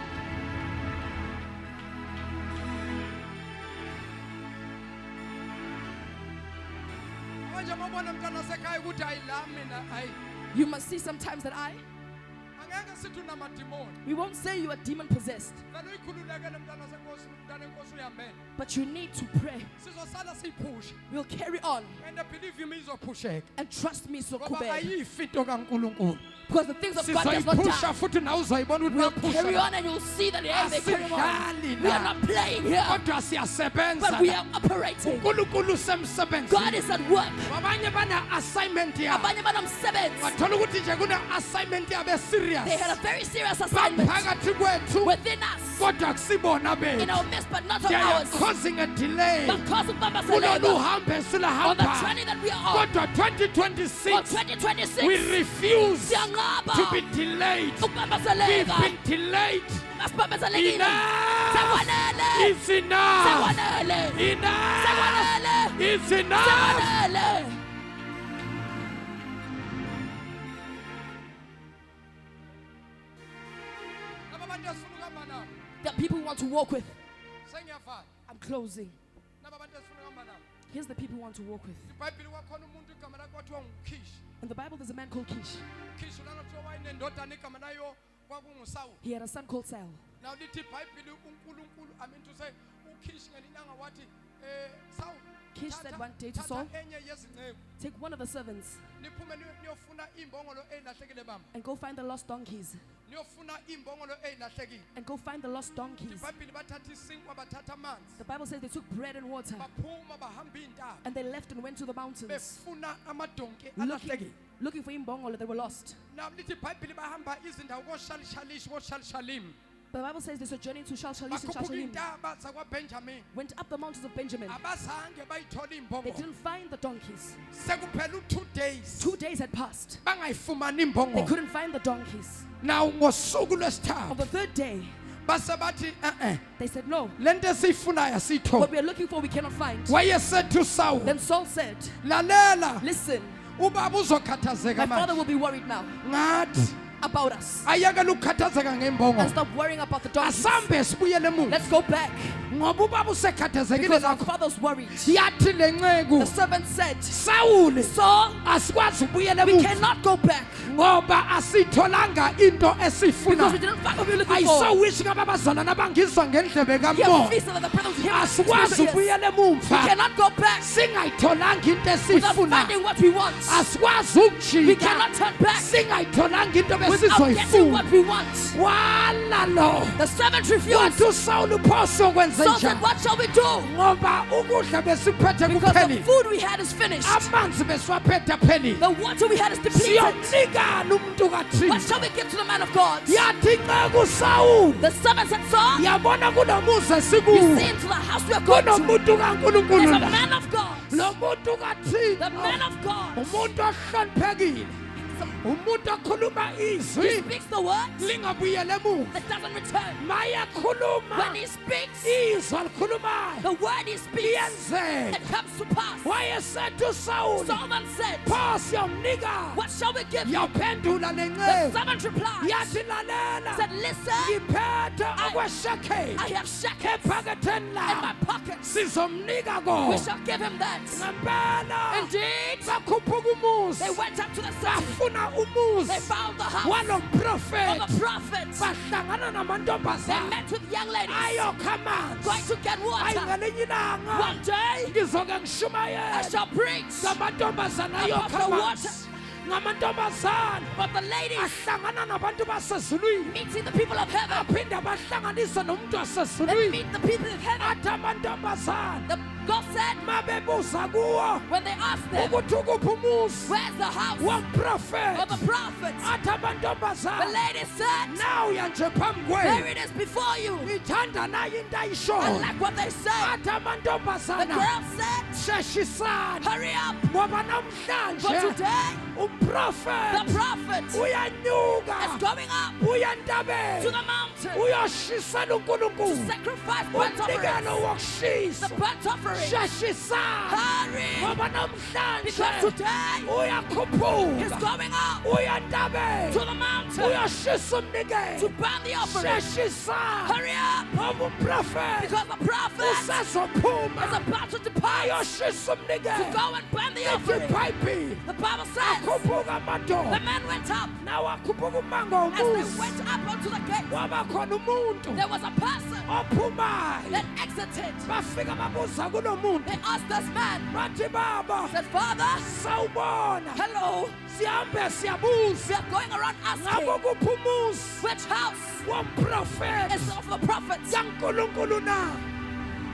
manje mabona mntwana sekhaya ukuthi ayila mina ayi You must see sometimes that angeke sithi unamadimoni we won't say you are demon possessed, vele uyikhululekele mntwana senkosi mntwana enkosi uyambele but you need to pray. sizosala siyiphushe We'll carry on and believe me izophusheka and trust me, ngoba Sokubeg, ayifi into kaNkulunkulu because the things of God does not sizoyiphusha die. futhi nawe uzoyibona ukuthi We'll carry baphusha on and you'll see that yeah, they carry on. Asidlali We la. are not playing here, kodwa siyasebenza but we are operating. uNkulunkulu God usemsebenzini is at work. abanye bane-assignment yabo Abanye banomsebenzi. wathola ukuthi nje kune-assignment yabe serious They had a very serious assignment baphakathi kwethu within us, kodwa kusibona in benu our midst, but not of they are ours. causing a delay Because of Baba kulolu Seleba, hambo on the esilahamba journey that we are on, kodwa for 2026 2026, we refuse siyangaba to be delayed. We've ukubambezeleka. been delayed. Masibambezelekile. Enough Sekwanele. is enough. Sekwanele. Enough Sekwanele. is enough. Sekwanele. Laba bantu esifuna ukuhamba nabo, That people want to walk with. sengiyavala. I'm closing. Laba bantu esifuna ukuhamba nabo. Here's the people we want to walk with. IBhayibheli kwakhona umuntu igama lakhe kwathiwa nguKhishi. In the Bible, there's a man called Kish. Khishi lana kuthiwa wayinendodana igama layo kwakunguSawuli. He had a son called Saul. Now lithi iBhayibheli uNkulunkulu to say uKhishi ngelilanga wathi Saul Kish said one day to Saul, enye yezinceku take one of the servants niphume niyofuna imbongolo ezilahlekile baba. and go find the lost donkeys. Niyofuna imbongolo ezilahlekile. And go find the lost donkeys. IBhayibheli bathatha isinkwa bathatha amanzi. The Bible says they took bread and water Baphuma bahamba intaba. and they left and went to the mountains Befuna amadonke looking, alahlekile. looking for imbongolo that were lost. Now lithi iBhayibheli bahamba izindawo koShalishalish koShalishalim. The Bible says they sojourned into Shalshalish and Bakhuphuka Shalshalim, intaba zakwaBenjamin. went up the mountains of Benjamin. Abazange bayithola They imbongolo. didn't find the donkeys. Sekuphela 2 days. 2 days had passed. Bangayifumani They imbongolo. couldn't find the donkeys. Now ngosuku On lwesithathu the 3rd day, base bathi they said, no, lento esiyifunayo what asiyitholi. we are looking for we cannot find. Wayesethu Saul, Then Saul said, lalela listen, ubaba uzokhathazeka my father manje. will be worried now Ngathi about us. ayekela ukukhathazeka And ngembongolo. stop worrying about the donkeys. Asambe sibuyele emuva. Let's go back. Ngoba ubaba usekhathazekile Because our lakho. father's worried. Yathi The lenceku servant said, Saul Saul, asikwazi ubuyele we emuva cannot go back ngoba asitholanga into because we esifuna. didn't find what we were looking I for. so wish ngababazalwana bangizwa ngendlebe You have kamoya. feasted on the presence of him. Asikwazi We ubuyele emumva. cannot go back Singayitholanga into without esifuna. finding what we want. Asikwazi We ukujika. cannot turn back Singayitholanga into without getting besizoyifuna. what we want. Wala lo. The servant refused. Wathi uSawuli pho sokwenze Saul said, njani? what shall we do? Ngoba ukudla besiphethe Because the kuphelile. food we had is finished. Amanzi besiwaphethe aphelile. The water we had is depleted. Siyomnikana umuntu What kaThixo. shall we give to the man of God? Yathi nceku Sawuli. The servant said, Saul, Yabona kunomuzi you esikuwo. see into the house we are going to. Kunomuntu There's kaNkulunkulu a la. man of God. Lo muntu The man kaThixo. of God. Umuntu ohloniphekile. Umuntu okhuluma He izwi speaks the word lingabuyele emuva. that doesn't return. Mayakhuluma When he speaks, izwi alikhulumayo the word he speaks, liyenzeka. it comes to pass. Wayesethi uSawuli Solomon said, pho siyomnika. what shall we give you? Yaphendula The lenceku. servant replied, Yathi lalela. said, listen, Ngiphethe okweshekeli I have shekels ephaketheni in my la. pockets. Sizomnika We kona. shall give him that. Ngempela Indeed, bakhuphuka they umuzi. went up to the city. Bafuna They umuzi found the house walo of the prophet. prophets. Bahlangana They namantombazana. met with young ladies Ayokha going amanzi. to get water. Ayingelinye ilanga. One day, Ngizoke I ngishumayela. shall preach Ngamantombazana about ayokha the amanzi. water. Ngamantombazana But the ladies ahlangana nabantu basezulwini. meeting the people of heaven. Aphinde bahlanganise nomuntu They wasezulwini. meet the people of heaven. Athi amantombazana. The God said, mabebuza kuwo when they asked them, ukuthi ukuphi umuzi where's the house of womprofethi the prophet? athi The amantombazana lady said, nawuya nje phambi there kwenu it is before you. ngithanda nayo into I ayishoyo like what they said. athi The amantombazana girl said, sheshisana hurry up, ngoba for namhlanje today the umprofethi prophet uyanyuka is going up uya to entabeni the mountain uyoshisela to uNkulunkulu sacrifice burnt umnikelo offerings. The wokushisa burnt offering. sheshisana Hurry, ngoba because namhlanje today he's uyakhuphuka going up uya to entabeni the mountain uyoshisa to umnikelo burn the offering. sheshisana Hurry up, ngoba umprofethi because the prophet is usazophuma about to depart ayoshisa to umnikelo go and burn the ithi offering. ibhayibhili The Bible says akhuphuka the amadoda men went up. nawo akhuphuka umango As they womuzi went up onto the gate, waba khona umuntu there was a person ophumayo that exited. bafika babuza kulo muntu They asked this man, bathi baba said, Father, sawubona hello, sihambe we siyabuza are going around ngabo asking kuphi umuzi which house womprofethi is of the prophets. kaNkulunkulu na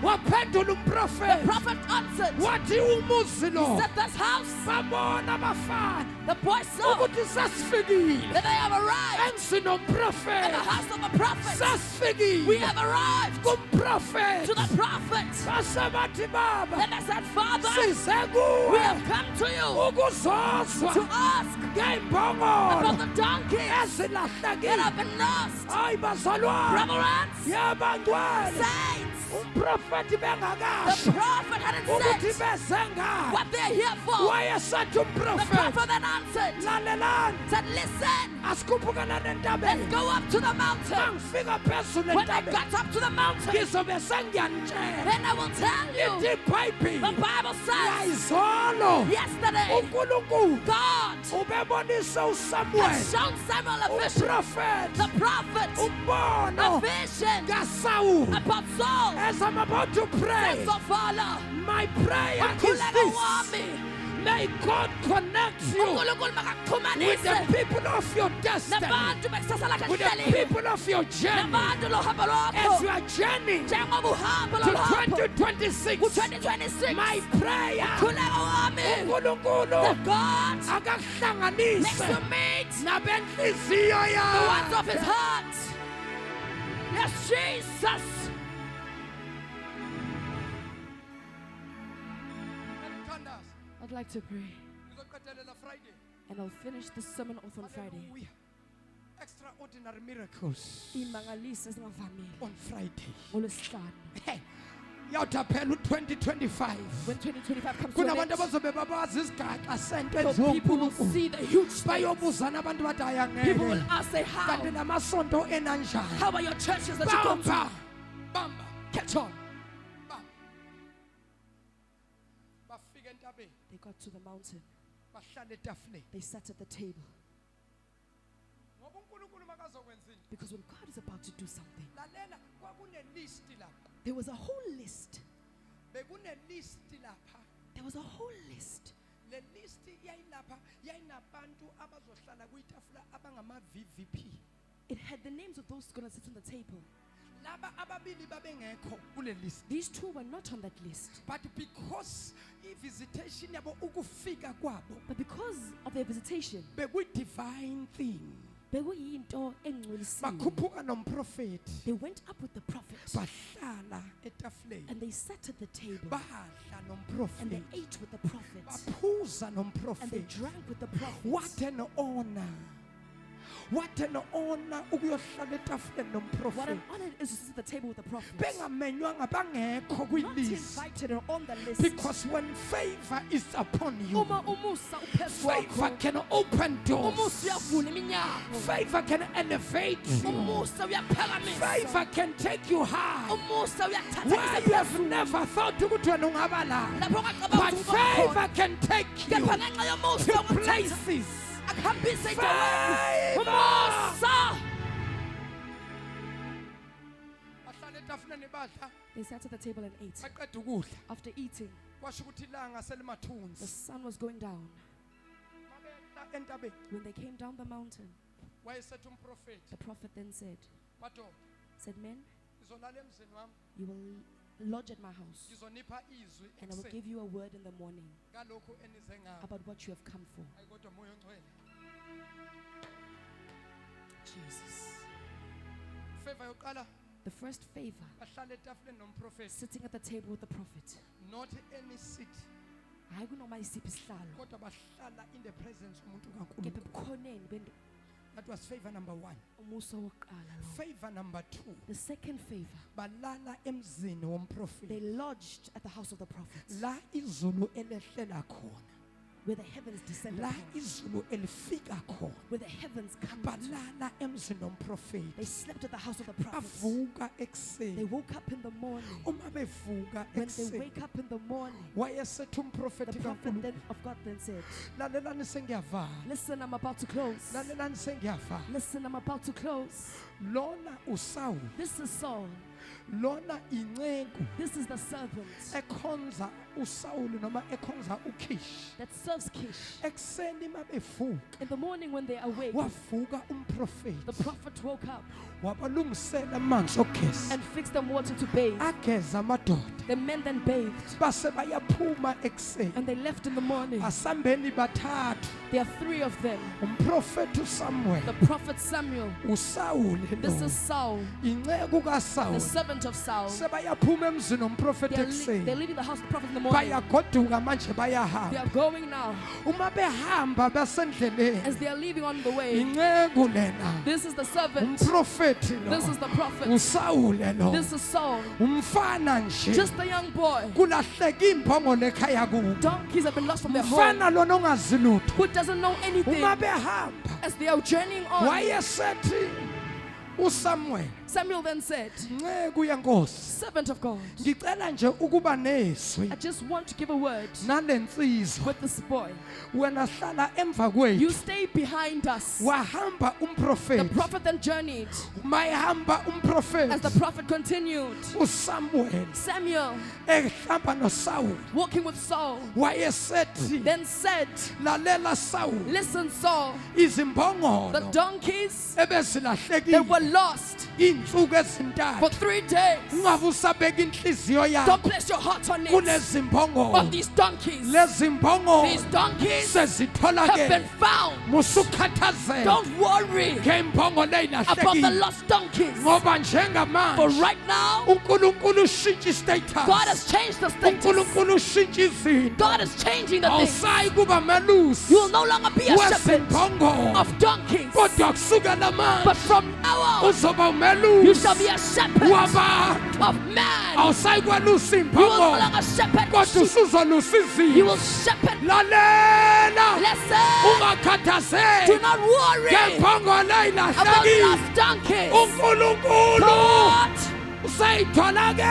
waphendula The umprofethi prophet answered, wathi umuzi lo said this house, babona bafana the boy saw ukuthi sasifikile that they have arrived endlini in the nomprofethi house of the prophet. We sasifikile have arrived to kumprofethi the prophet. base bathi baba Then I said, Father, size we kuwe have come to you ukuzozwa to ask ngeimbongolo about the donkeys that ezilahlekile have been lost. hayi bazalwane Reverence, yabangcwele saints, umprofethi the bengakasho prophet hadn't ukuthi said beze ngani what they're here for. wayesathi The umprofethi prophet then answered, lalelani said, listen, asikhuphukana let's nentabeni go up to the mountain. mangifika phezulu When I entabeni got up to the mountain, ngizobe sengiyanitshela then I will tell you. ithi ibhayibhili The Bible says, yayizolo yesterday, uNkulunkulu God ubebonise had uSamuel shown Samuel a vision, umprofethi the prophet, a umbono vision kaSawuli about Saul. as I'm about to pray Says, so Father, my prayer is ukhuleko this wami, may God connect you uNkulunkulu with the makakuxhumanise people of your destiny nabantu bekusasa lakhe with the lihleliwe, people of your journey nabantu lohambo as lwakho you are journeying to njengoba uhambo lwakho 2026 ku-2026. my prayer Ukhuleko wami, uNkulunkulu that God makes akakuhlanganise you meet nabenhliziyo the ones of his yakhe heart. Yes, Jesus. I'd like to pray, Ngizoqedelela Friday and I'll finish the sermon off on Friday. Hallelujah. Extraordinary miracles Imangaliso ezingavamile on Friday. ngolwesihlanu. Hey, yawuthaphela u-2025 When 2025 comes to an kunabantu end, abazobe babazi isigaxa sento so people will eziwonkulunkulu see the huge things. bayobuzana abantu bathi People will ayangeke ask, say, how? kanti namasonto enanjani How are your churches that you go to? bamba bamba Catch on. bamba bafika entabeni They got to the mountain. bahlala etafuleni They sat at the table. ngoba uNkulunkulu makazokwenzini Because when God is about to do something, lalela kwakunelist lapha there was a whole list. bekunelist lapha There was a whole list. le list yayilapha yayinabantu abazohlala kuyitafula abangama-VVP It had the names of those going to sit on the table. laba ababili babengekho kule list These two were not on that list. but because i-visitation yabo ukufika kwabo But because of their visitation, bekuyi-divine thing bekuyinto engcwelisiwe. bakhuphuka nomprofethi They went up with the prophet bahlala etafuleni and they sat at the table badla and they nomprofethi ate with the prophet baphuza and they nomprofethi drank with the prophet. what an honor what an honor ukuyohlala etafuleni What an nomprofethi honor it is to sit at the table with the prophet. bengamenywanga bangekho Not kwilist invited or on the list. because when favor is upon you Uma umusa uphezu favor kwakho, can open doors umusa uyavula iminyango, favor can elevate you umusa uyaphakamisa, favor can take you high umusa uyakuthatha where you have phezulu. never thought ukuthi wena ungaba la Lapho ungacabanga but ukuthi uba khona. favor can take you Kepha ngenxa yomusa to ungakuthatha, places akuhambise endaweni. favor Umusa. bahlala etafuleni badla They sat at the table and ate. baqeda ukudla After eating, kwasho ukuthi ilanga the selimathunzi sun was going down. babehla entabeni When they came down the mountain, wayesethe umprofethi the prophet then said, madoda Men, ngizolala emzini wami you will lodge at my house, ngizonipha izwi and I will ekuseni give you a word in the morning ngalokhu enize ngakho. about what you have come for. Hayi kodwa moya ongcwele. Jesus. Favor yokuqala The first favor, bahlala etafuleni nomprofeti. sitting at the table with the prophet. Not any seat Hayi kunoma isiphi isihlalo, kodwa bahlala in the presence umuntu kepha kaNkulunkulu. ebukhoneni That was favor number 1. umusa wokuqala lo. Favor number 2. The second favor, Balala emzini they womprofeti. lodged at the house of the prophet, La izulu elehlela khona. where the heavens descended La upon, izulu elifika khona. where the heavens come to. Balala emzini They womprofeti. slept at the house of the prophet. Bavuka They ekseni. woke up in the morning. Uma bevuka When they ekseni. wake up in the morning, Wayesethu the umprofeti prophet kaNkulunkulu. then of God then said, Lalelani sengiyavala. listen, I'm about to close. Lalelani sengiyavala. Listen, I'm about to close. Lona uSaul. This is Saul. Lona inceku This is the servant ekhonza uSaul noma ekhonza uKish. that serves Kish. Ekseni mabevuka. In the morning when they awake, Wavuka umprofeti. the prophet woke up Wabalungisela amanzi ogeza. and fixed them water to bathe. Ageza amadoda. The men then bathed, Base bayaphuma ekseni. and they left in the morning. Asambeni bathathu. There are 3 of them. Umprofeti uSamuel. The prophet Samuel. uSaul This lo. is Saul, Inceku the kaSaul. servant of Saul. Sebayaphuma emzini womprofeti They're ekseni. leaving the house of the prophet in the morning. Bayagoduka manje They bayahamba. are going now. Uma behamba basendleleni. As they are leaving on the way, Inceku lena. this is the servant. Umprofeti This is lo. the prophet. uSaul lo. This is Saul. Umfana nje. Just a young boy. Kulahleka imbongolo ekhaya kubo. Donkeys have been lost from their home. Umfana lona ongazi lutho. Who doesn't know anything. Uma behamba As they are journeying on, wayesethi uSamuel, Samuel then said, nceku yenkosi, servant of God, ngicela nje ukuba nezwi I just want to give a word nalensizwa. with this boy. Wena hlala emva You kwethu. stay behind us. Wahamba The umprofeti. prophet then journeyed. Mayehamba As the umprofeti. prophet continued, uSamuel Samuel, ehamba noSaul. walking with Saul, Wayesethi, then said, lalela Saul, listen, Saul, the izimbongolo donkeys, they were ebezilahlekile lost insuku for ezintathu. 3 days. Ungabe usabeka inhliziyo Don't yakho place your heart on it. kulezimbongolo. Of these donkeys, Lezimbongolo these donkeys have been sezitholakele. found. Musukhathazeke Don't worry ngeimbongolo about the ezilahlekile. lost donkeys. Ngoba For njengamanje right now, uNkulunkulu ushintsha God has istatus. changed the status. uNkulunkulu ushintsha izinto. God is changing the things. Awusayi kuba melusi You will no longer be a shepherd wezimbongolo. of donkeys. Kodwa kusukela But manje from now on, uzoba you shall umelusi be a shepherd wabantu. of man. Awusayi kwelusa You will no imbongolo. longer shepherd Kodwa sheep. usuzolusa You will izinto. shepherd. Lalela. Listen. Ungakhathazeki Do not worry ngembongolo about ezilahlekile. lost donkeys. uNkulunkulu God usayitholakele.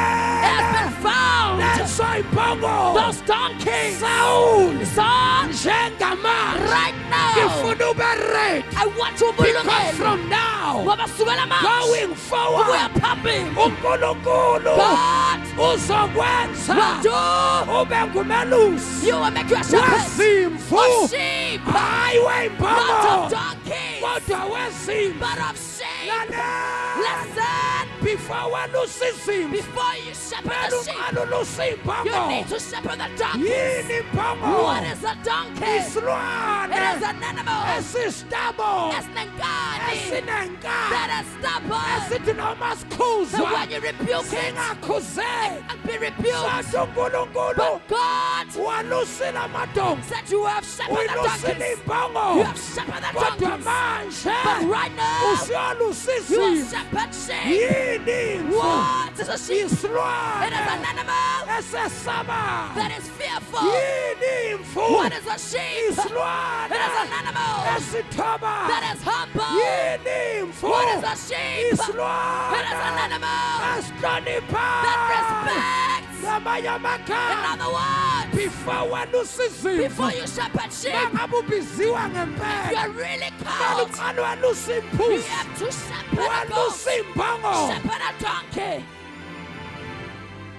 has been found. Leso imbongolo. Those donkeys. Saul Son, njengamanje right now, ngifuna ube ready I want to because belong. from now Ngoba sukela manje, going ukuya forward phambili, uNkulunkulu God uzokwenza will do. ube ngumelusi You will make you a shepherd wezimvu of sheep, hayi not weimbongolo of donkeys, kodwa wezimvu. but of sheep. Lalela. Listen, before welusa izimvu before you shepherd kumele the sheep, uqale ulusa you imbongolo. need to shepherd the donkeys. Yini imbongolo? What is a donkey? It is Isilwane an animal esistabo esinenkani, esinenkani that is stubborn. esithi noma So sikhuzwa when you rebuke it singakhuzeki. and be rebuked, Sathi uNkulunkulu but God walusile amadonki, said you have shepherded the uyilusile donkeys. imbongolo. You have shepherded the Kodwa donkeys. manje But right now, usiyolusa you will izimvu. shepherd sheep. Yini imvu? What is a sheep? It is Isilwane an animal esesabayo. that is fearful. Yini imvu? What is a sheep? It Isilwane is an animal esithobayo. that is humble. Yini imvu? What is a sheep? It is an Isilwane animal esihloniphayo. that respects. Ngamanye In amagama, other words, before welusa izimvu, before you shepherd sheep, mangabe ubiziwa you ngempela, are really kumele called. uqale welusa You imbuzi, have to shepherd a goat, welusa imbongolo. shepherd a donkey.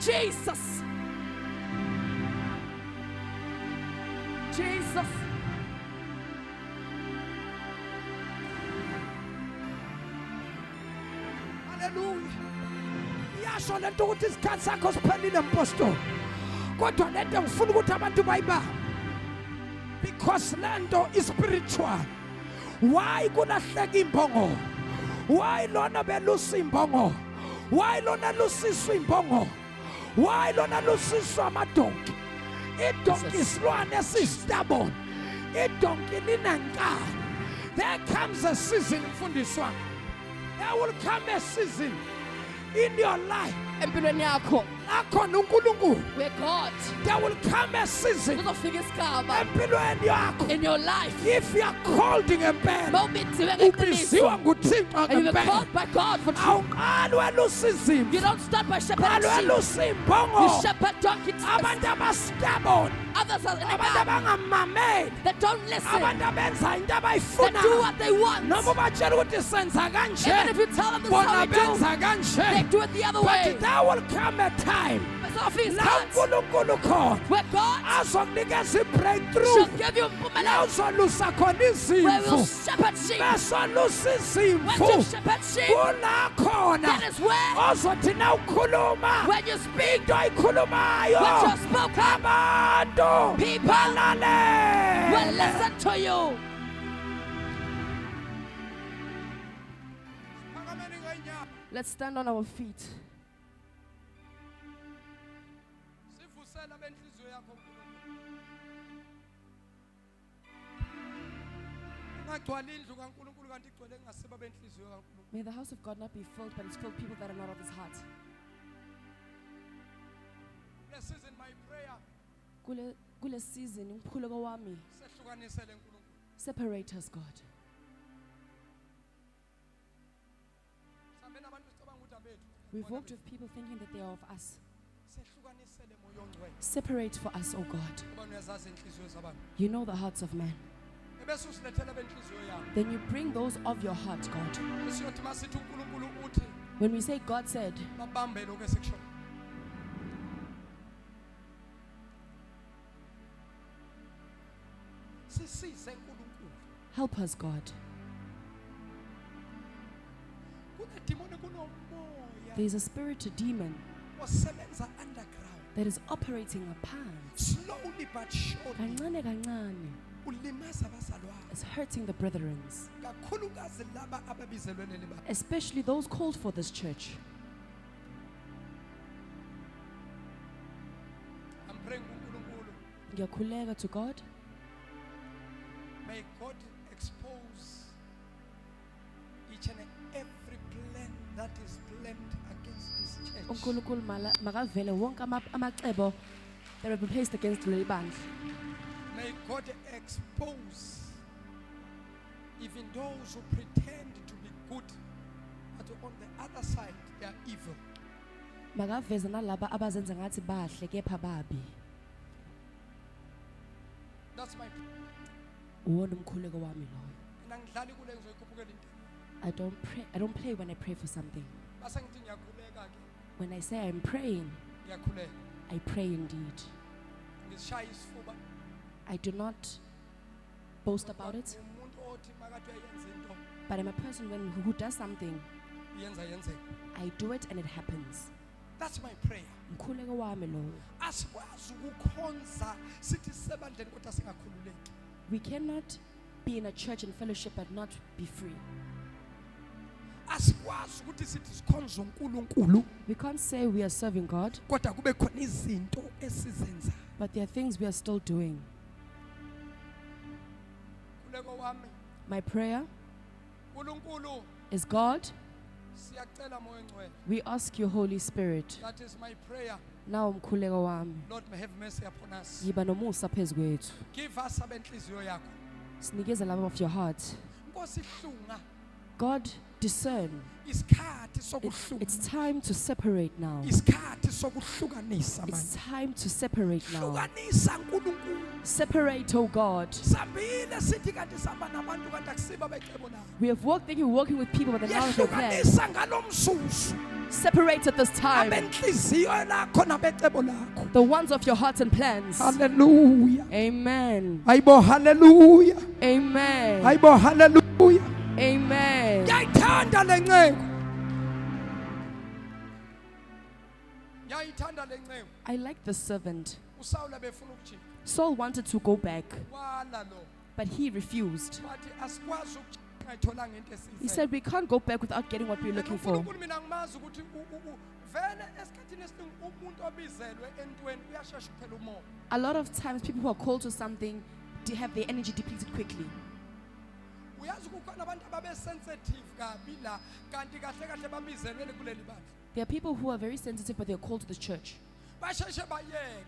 Jesus. Jesus. Hallelujah. Angiyasho lento ukuthi isikhathi sakho siphelile mpostoli. Kodwa lento ngifuna ukuthi abantu bayibambe. Because lento is spiritual. Why kulahleka imbongo? Why lona belusa imbongo? Why lona lusiswa imbongo? Why lona lusiswa amadonki? Idonki isilwane esistubborn. Idonki linenkani. There comes a season, mfundisi wami. There will come a season in your life. empilweni yakho Akhona uNkulunkulu. where God There will come a season kuzofika isigaba empilweni yakho. in your life If you are called ngempela, mawubithiwe ngeqiniso ubiziwa nguThixo and you've been ngempela. called by God for truth. Awuqali welusa izimvu. You don't start by shepherding Qali sheep. welusa You imbongo. shepherd donkeys. Abantu abastubborn. Others are Abantu abangamameli. that don't listen. Abantu abenza into That do abayifunayo. what they want. Noma ubatshela ukuthi senza Even kanje. if you tell them this is how Bona we do, benza they kanje. do it the other But way. there will come a time Kuzofika la isikhathi uNkulunkulu khona where God azokunikeza shall i-breakthrough. give you La impumelelo, uzolusa khona where we'll izimvu. shepherd sheep. Besolusa When you izimvu. shepherd sheep, Kula khona that is where ozothi na ukhuluma when you speak, into ayikhulumayo what you're spoken abantu People balalele. will listen to you. Let's stand on our feet. Sivusela benhliziyo yakho uNkulunkulu. Ungagcwali indlu kaNkulunkulu kanti igcwele ngasiba benhliziyo kaNkulunkulu. May the house of God not be filled, but it's filled with people that are not of his heart. This season my prayer Kule season, umkhuleko wami, sehlukanisele uNkulunkulu. separate us, God. Sambe nabantu sicabanga ukuthi abethu. We've walked with people thinking that they are of us. Sehlukanisele moya ongcwele. Separate for us, oh God. Ngoba uyazazi inhliziyo zabantu. You know the hearts of man. Ebese usilethela benhliziyo yakho. Then you bring those of your heart, God. Siyothi masithi uNkulunkulu uthi When we say God said, babambe lokho esikusho. Sisize uNkulunkulu. help us, God. Kunedimoni kunomoya There's a spirit, a demon, osebenza underground. that is operating upon. Slowly but surely Kancane kancane, ulimaza abazalwane. it's hurting the brethren, Kakhulukazi laba ababizelwe leli bandla. especially those called for this church. I'm praying uNkulunkulu. Ngiyakhuleka to God. May God expose each and every plan that is planned against this church. uNkulunkulu makavele wonke amacebo that have been placed against leli bandla. May God expose even those who pretend to be good, but on the other side they are evil. Makaveze nalaba abazenza ngathi bahle kepha babi. That's my prayer. Uwona umkhuleko wami loyo. Mina ngidlali kule ngizoyikhuphukela into. I don't play when I pray for something. Base ngithi ngiyakhuleka ke, When I say I'm praying, ngiyakhuleka. I pray indeed. Ngisishaya isifuba. I do not boast about it, Umuntu othi makathi uyenza into, but I'm a person who does something, yenza yenzeka. I do it and it happens. That's my prayer. Umkhuleko wami loyo. Asikwazi ukukhonza sithi sebandleni kodwa singakhululeki. We cannot be in a church and fellowship but not be free. Asikwazi ukuthi sithi sikhonza uNkulunkulu We can't say we are serving God, kodwa kube khona izinto esizenza. but there are things we are still doing. Kuleko wami My prayer uNkulunkulu is, God, siyacela moya ongcwele. we ask you, Holy Spirit, That is my prayer. now umkhuleko wami, Lord, may have mercy upon us. yiba nomusa phezu kwethu. Give us abenhliziyo yakho. Sinikeze laba of your heart. Nkosi hlunga God, discern. isikhathi It's sokuhlunga. time to separate now. Isikhathi sokuhlukanisa It's manje. time to separate now. Hlukanisa uNkulunkulu. Separate, oh God. Sambile sithi kanti samba nabantu kanti akusiba becebo na. We have walked thinking we're walking with people, but they're not of your plan. Yehlukanisa ngalomsusu. Separate at this time. Abenhliziyo lakho nabecebo lakho. The ones of your hearts and plans. Hallelujah. Amen. Hayibo hallelujah. Amen. Hayibo hallelujah. Amen. Ngiyayithanda lenceko. ngiyayithanda le nceku. I like the servant. uSawule befuna ukujika Saul wanted to go back, wala lo but he refused. bathi asikwazi ukujika ngayitholanga into He esiyifuna. said, we can't go back without getting what we're looking for. uNkulunkulu mina ngimazi ukuthi vele esikhathini esiningi umuntu obizelwe entweni uyashesha uphela umoya. A lot of times, people who are called to something have their energy depleted quickly. Uyazi kukhona abantu ababe sensitive kabi la kanti kahle kahle babizelwe kuleli bandla. There are people who are very sensitive, but they're called to the church. Basheshe bayeka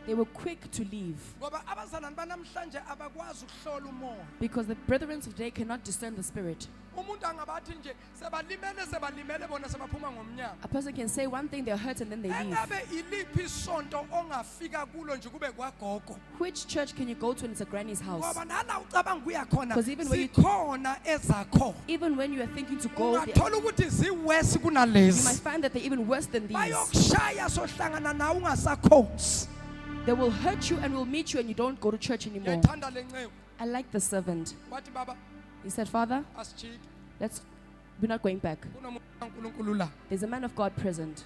They were quick to leave ngoba abazalwane banamhlanje abakwazi ukuhlola umoya. because the brethren of today cannot discern the spirit. Umuntu angabathi nje sebalimele bona sebaphuma ngomnyango. A person can say one thing, they're hurt, and then they leave. Engabe iliphi isonto ongafika kulo nje kube kwagogo. Which church can you go to and it's a granny's house? Ngoba nala ucabanga kuya khona 'Cause even when you- sikhona ezakho. Even when you are thinking to go, you Ungathola ukuthi ziwesi might kunalezi. find that they're even worse than these. Bayokushaya sohlangana nawe ungasakhonzi. They will hurt you and will meet you, and you don't go to church anymore. Ngiyayithanda le nceku. I like the servant. Wathi baba He said, Father, asijike. we're not going back. Kunomuntu kaNkulunkulu la. There's a man of God present.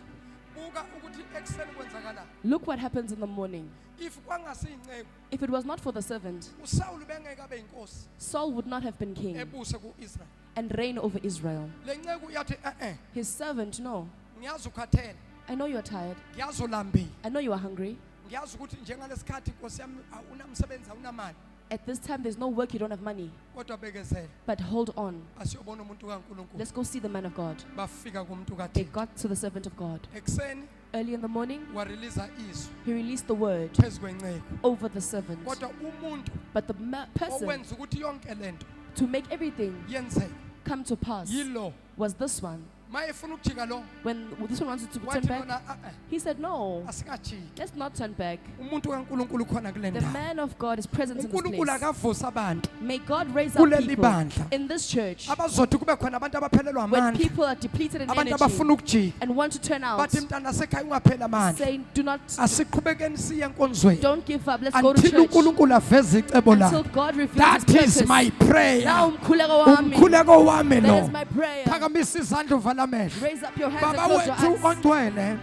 Buka ukuthi ekseni kwenzakalani. Look what happens in the morning. If kwangasiyinceku If it was not for the servant, uSawule bengeke abe inkosi Saul would not have been king ebuse kuIsrael. and reign over Israel. Le nceku yathi His servant, no. ngiyazi ukhathele, I know you're tired. ngiyazi ulambile. I know you are hungry. Ngiyazi ukuthi njengalesikhathi Nkosi yami awunamsebenzi awunamali. At this time, there's no work, you don't have money. Kodwa bekezela. But hold on. Asiyobona umuntu kaNkulunkulu. Let's go see the man of God. Bafika kumuntu They kaThixo. got to the servant of God. Ekseni Early in the morning, warelease izwi he released the word phezu kwenceku. over the servant. Kodwa umuntu But the person owenza ukuthi yonke lento to make everything yenzeke come to pass yilo. was this one. Maye efuna ukujika lo When this one wanted to turn wathi back, bona he said, no, asingajiki. let's not turn back. Umuntu kaNkulunkulu khona kule The ndawo. man of God is present in this uNkulunkulu place. akavusa abantu May God raise up kuleli people bandla in this church abazothi kube khona abantu abaphelelwa when amandla, people are depleted in abantu energy abafuna ukujika. and want to turn out, Bathi mntana sekhaya ungaphela amandla. saying, do not, Asiqhubekeni siye enkonzweni don't give up, let's go to until church uNkulunkulu aveze icebo until lakhe. God reveals That his is my purpose. prayer. Now umkhuleko wami. Umkhuleko wami That lo. is my prayer. Phakamisa izandla uvala amehlo. Raise up your hands and Baba close your wethu eyes. ongcwele,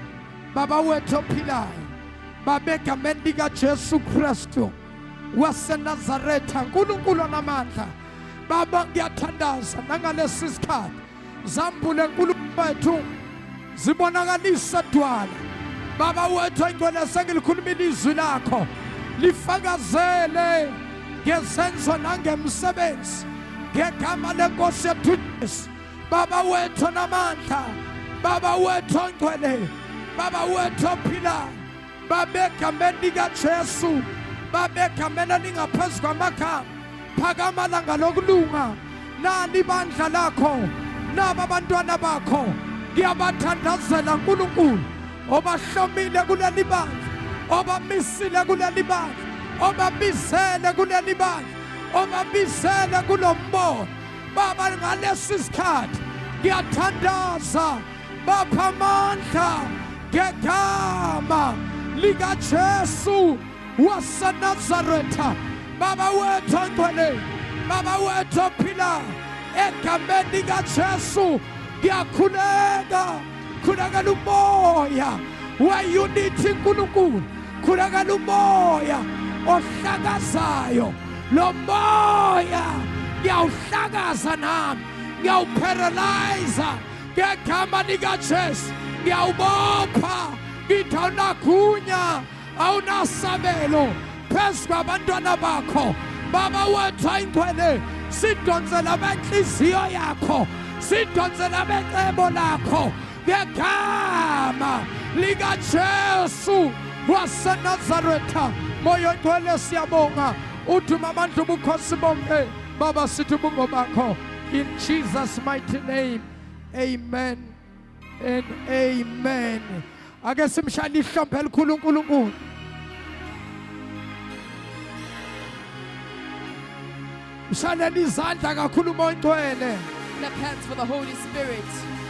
Baba wethu ophilayo, Baba egameni lika Jesu Kristu waseNazaretha, uNkulunkulu onamandla. Baba ngiyathandaza nangalesi sikhathi. Zambule uNkulunkulu wethu zibonakalisa dwala. Baba wethu ongcwele sengilikhuluma ilizwi lakho. Lifakazele ngezenzo nangemsebenzi. Ngegama lenkosi yethu Jesu. Baba wethu onamandla. Baba wethu ongcwele, Baba wethu ophilayo, Baba egameni lika Jesu, Baba egameni elingaphezu kwamagama, phakama langa lokulunga, nali ibandla lakho, naba abantwana bakho, ngiyabathandazela uNkulunkulu, obahlomile kuleli bandla, obamisile kuleli bandla, obabizele kuleli bandla, obabizele kulombono, Baba ngalesi sikhathi, ngiyathandaza bapha amandla ngegama lika Jesu waseNazaretha. Baba wethu ongcwele, Baba wethu ophilayo, egameni lika Jesu ngiyakhuleka, khulekela umoya we-unity uNkulunkulu, khulekela umoya ohlakazayo, lo moya ngiyawuhlakaza nami, ngiyawuparalyze ngegama lika Jesu, ngiyawubopha, ngithi awunagunya, awunasabelo phezu kwabantwana bakho. Baba wethu oyingcwele, sidonsela benhliziyo yakho, sidonsela becebo lakho ngegama lika Jesu waseNazaretha. Moya ongcwele siyabonga, uthuma amandla ubukhosi bonke. Baba sithi ubungo bakho, in Jesus mighty name, amen and amen. Ake simshayele ihlombe elikhulu uNkulunkulu. Mshayele izandla kakhulu umoya ongcwele. Clap hands for the Holy Spirit.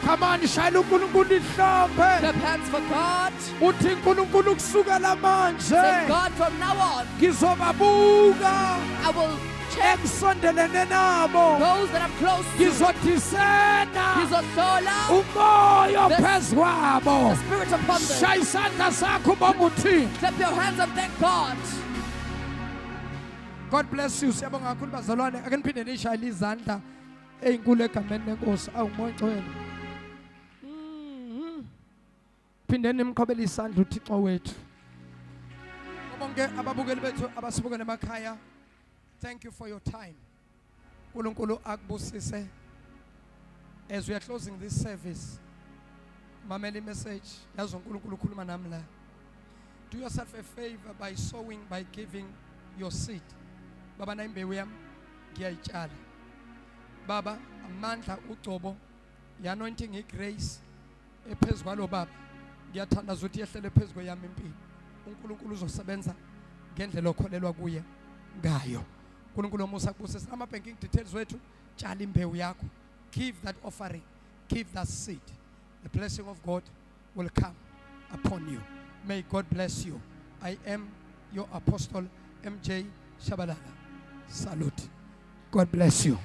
Come on, shayela uNkulunkulu ihlombe. Clap hands for God. Uthi uNkulunkulu kusukela Say, manje God, from now on, ngizobabuka I will check engisondelene nabo those that I'm close to. ngizodisena Ngizohlola umoya The- phezu kwabo the spirit upon them. shaya isandla sakho ubonga uthini. Clap your hands and thank God. God bless you. Siyabonga kakhulu bazalwane. Ake niphinde nishayele izandla ezinkulu egameni lenkosi. Awumoya ngcwele. Phindeni nimqhobele isandla uThixo wethu. Bonke ababukeli bethu abasibukela emakhaya. Thank you for your time. uNkulunkulu akubusise. As we are closing this service, mamela message yazi uNkulunkulu ukhuluma nami la. Do yourself a favor by sowing, by giving your seed. Baba na imbewu yami ngiyayitshala. Baba amandla ugcobo anointing igrace ephezulu kwalo baba. Ngiyathanda ukuthi yehlele phezulu yami impilo. uNkulunkulu uzosebenza ngendlela okholelwa kuye ngayo. uNkulunkulu omusa kubusisa ama banking details wethu. Tshala imbewu yakho. Give that offering. Give that seed. The blessing of God will come upon you. May God bless you. I am your apostle MJ Shabalala. Salute. God bless you.